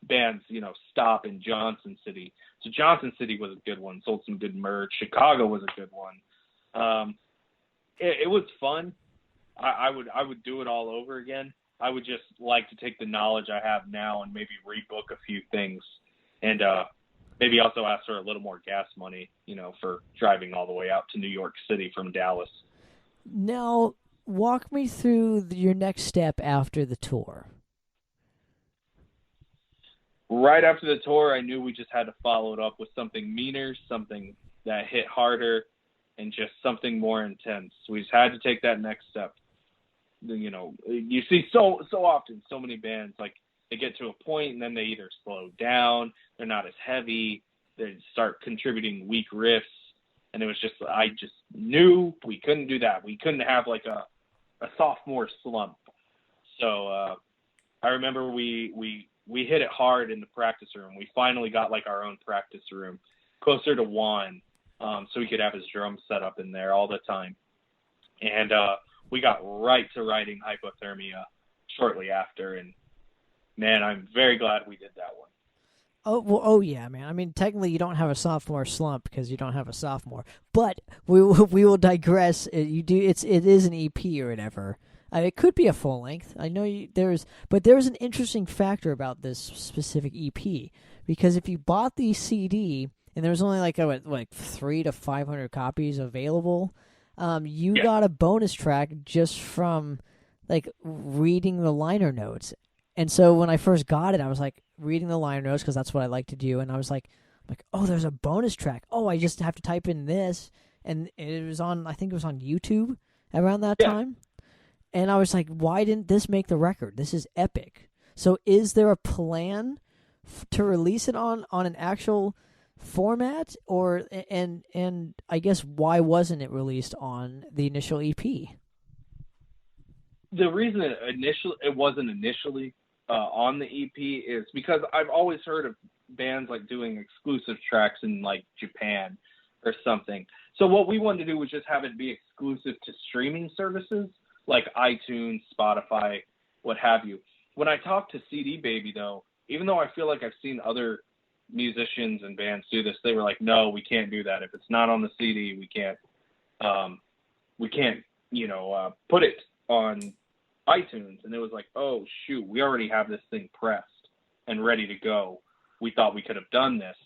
bands, stop in Johnson City. So Johnson City was a good one, sold some good merch. Chicago was a good one. It was fun. I would do it all over again. I would just like to take the knowledge I have now and maybe rebook a few things, and maybe also ask for a little more gas money, for driving all the way out to New York City from Dallas. Now, walk me through your next step after the tour. Right after the tour, I knew we just had to follow it up with something meaner, something that hit harder, and just something more intense. We just had to take that next step. You see so often so many bands, like they get to a point and then they either slow down, they're not as heavy, they start contributing weak riffs, and I just knew we couldn't do that. We couldn't have like a sophomore slump. So I remember we hit it hard in the practice room. We finally got like our own practice room closer to Juan, so he could have his drum set up in there all the time. And we got right to writing Hypothermia shortly after, and man, I'm very glad we did that one. Oh yeah, man. I mean, technically, you don't have a sophomore slump because you don't have a sophomore. But we will digress. It is an EP or whatever. It could be a full length. I know there's an interesting factor about this specific EP, because if you bought the CD and there was only like 300 to 500 copies available, you got a bonus track just from like reading the liner notes. And so when I first got it, I was like reading the liner notes because that's what I like to do. And I was like, oh, there's a bonus track. Oh, I just have to type in this, and it was I think it was on YouTube around that time. And I was like, why didn't this make the record? This is epic. So is there a plan to release it on an actual format, or and I guess why wasn't it released on the initial EP? The reason it wasn't initially on the EP is because I've always heard of bands like doing exclusive tracks in like Japan or something. So what we wanted to do was just have it be exclusive to streaming services like iTunes, Spotify, what have you. When I talked to CD Baby, though, even though I feel like I've seen other musicians and bands do this, they were like, no, we can't do that. If it's not on the CD, we can't put it on iTunes, and it was like, oh shoot, we already have this thing pressed and ready to go. We thought we could have done this.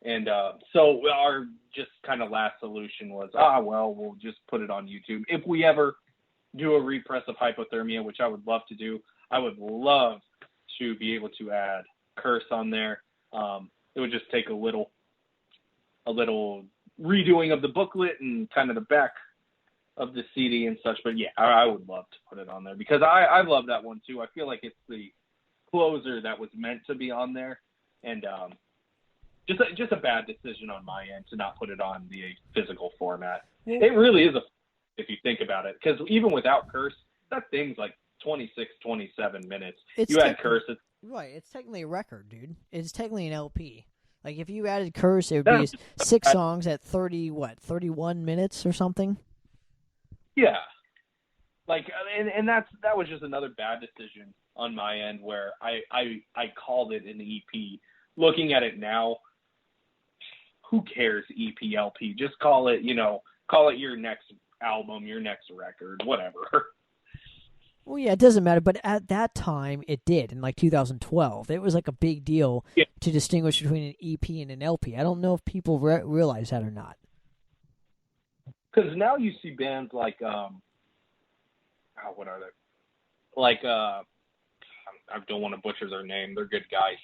And so our just kind of last solution was, well, we'll just put it on YouTube. If we ever do a repress of Hypothermia, which I would love to do, I would love to be able to add Curse on there. It would just take a little redoing of the booklet and kind of the back of the CD and such. But yeah, I would love to put it on there because I love that one too. I feel like it's the closer that was meant to be on there. And just a bad decision on my end to not put it on the physical format. It really is if you think about it, because even without Curse, that thing's like 26, 27 minutes. You add Curse. Right, it's technically a record, dude. It's technically an LP. Like, if you added Curse, it would be 6 songs at 31 minutes or something? Yeah. Like, and that was just another bad decision on my end where I called it an EP. Looking at it now, who cares EP, LP? Just call it your next album, your next record, whatever. Well, yeah, it doesn't matter, but at that time, it did, in like 2012. It was like a big deal to distinguish between an EP and an LP. I don't know if people realize that or not. Because now you see bands like, what are they? Like, I don't want to butcher their name. They're good guys.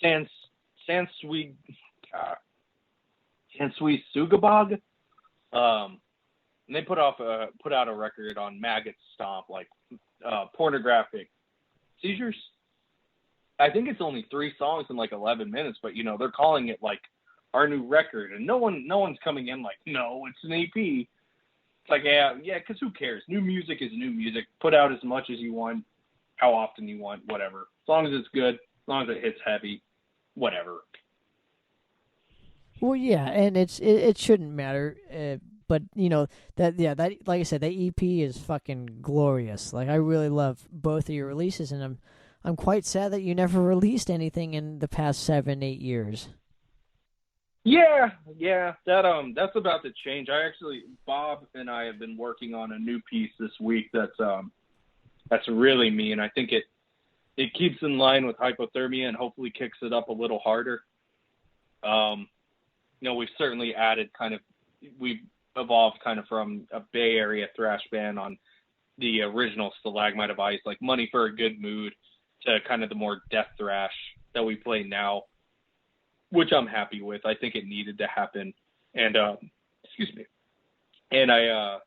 Sansui Sugabog. And they put out a record on Maggot Stomp, like Pornographic Seizures. I think it's only 3 songs in like 11 minutes, but they're calling it like our new record, and no one's coming in like, no, it's an EP. It's like, yeah, because who cares? New music is new music. Put out as much as you want, how often you want, whatever. As long as it's good, as long as it hits heavy, whatever. Well, yeah, and it shouldn't matter. But that like I said, that EP is fucking glorious. Like, I really love both of your releases, and I'm quite sad that you never released anything in the past 7-8 years. Yeah, that's about to change. Bob and I have been working on a new piece this week that's really me, and I think it keeps in line with Hypothermia and hopefully kicks it up a little harder. We've certainly added we've evolved kind of from a Bay Area thrash band on the original Stalagmite of Ice, like Money for a Good Mood, to kind of the more death thrash that we play now, which I'm happy with. I think it needed to happen. And, excuse me. And I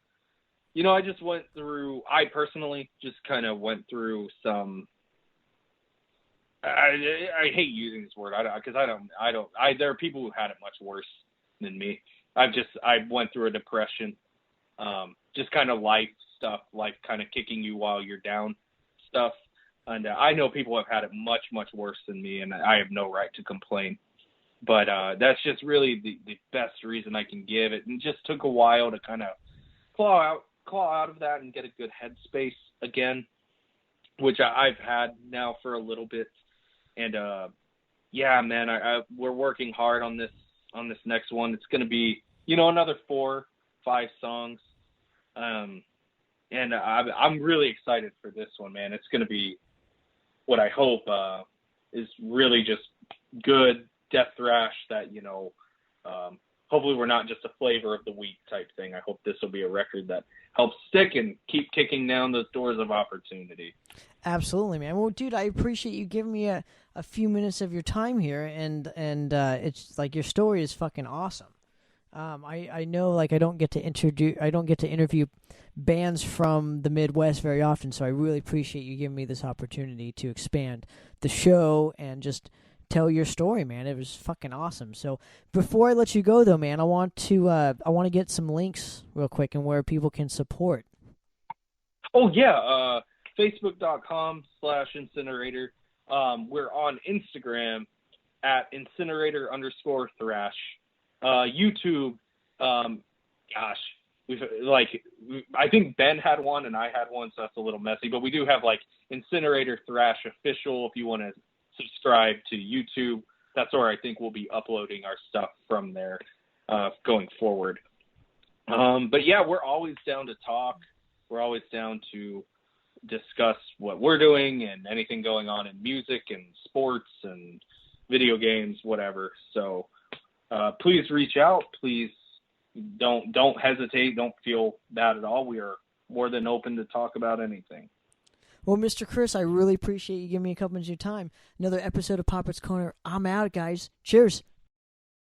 personally just kind of went through some, I hate using this word because there are people who had it much worse than me. I went through a depression, just kind of life stuff, life kind of kicking you while you're down stuff. And I know people have had it much, much worse than me, and I have no right to complain. But that's just really the best reason I can give it. And it just took a while to kind of claw out of that and get a good headspace again, which I've had now for a little bit. And yeah, man, we're working hard on this next one. It's going to be, another 4-5 songs. And I'm really excited for this one, man. It's going to be what I hope is really just good death thrash that, hopefully we're not just a flavor of the week type thing. I hope this will be a record that helps stick and keep kicking down those doors of opportunity. Absolutely, man. Well, dude, I appreciate you giving me a few minutes of your time here, and it's like your story is fucking awesome. I know, like, I don't get to interview bands from the Midwest very often, so I really appreciate you giving me this opportunity to expand the show and just tell your story, man. It was fucking awesome. So before I let you go, though, man, I want to get some links real quick and where people can support. Oh yeah, Facebook.com/Insinnerator. We're on Instagram at Insinnerator_thrash. YouTube, I think Ben had one and I had one, so that's a little messy. But we do have like Insinnerator Thrash Official if you want to subscribe to YouTube. That's where I think we'll be uploading our stuff from there going forward. But yeah, we're always down to talk. We're always down to discuss what we're doing and anything going on in music and sports and video games, whatever. So please reach out. Please don't hesitate. Don't feel bad at all. We are more than open to talk about anything. Well, Mr. Chris, I really appreciate you giving me a couple minutes of your time. Another episode of Popper's Corner. I'm out, guys. Cheers.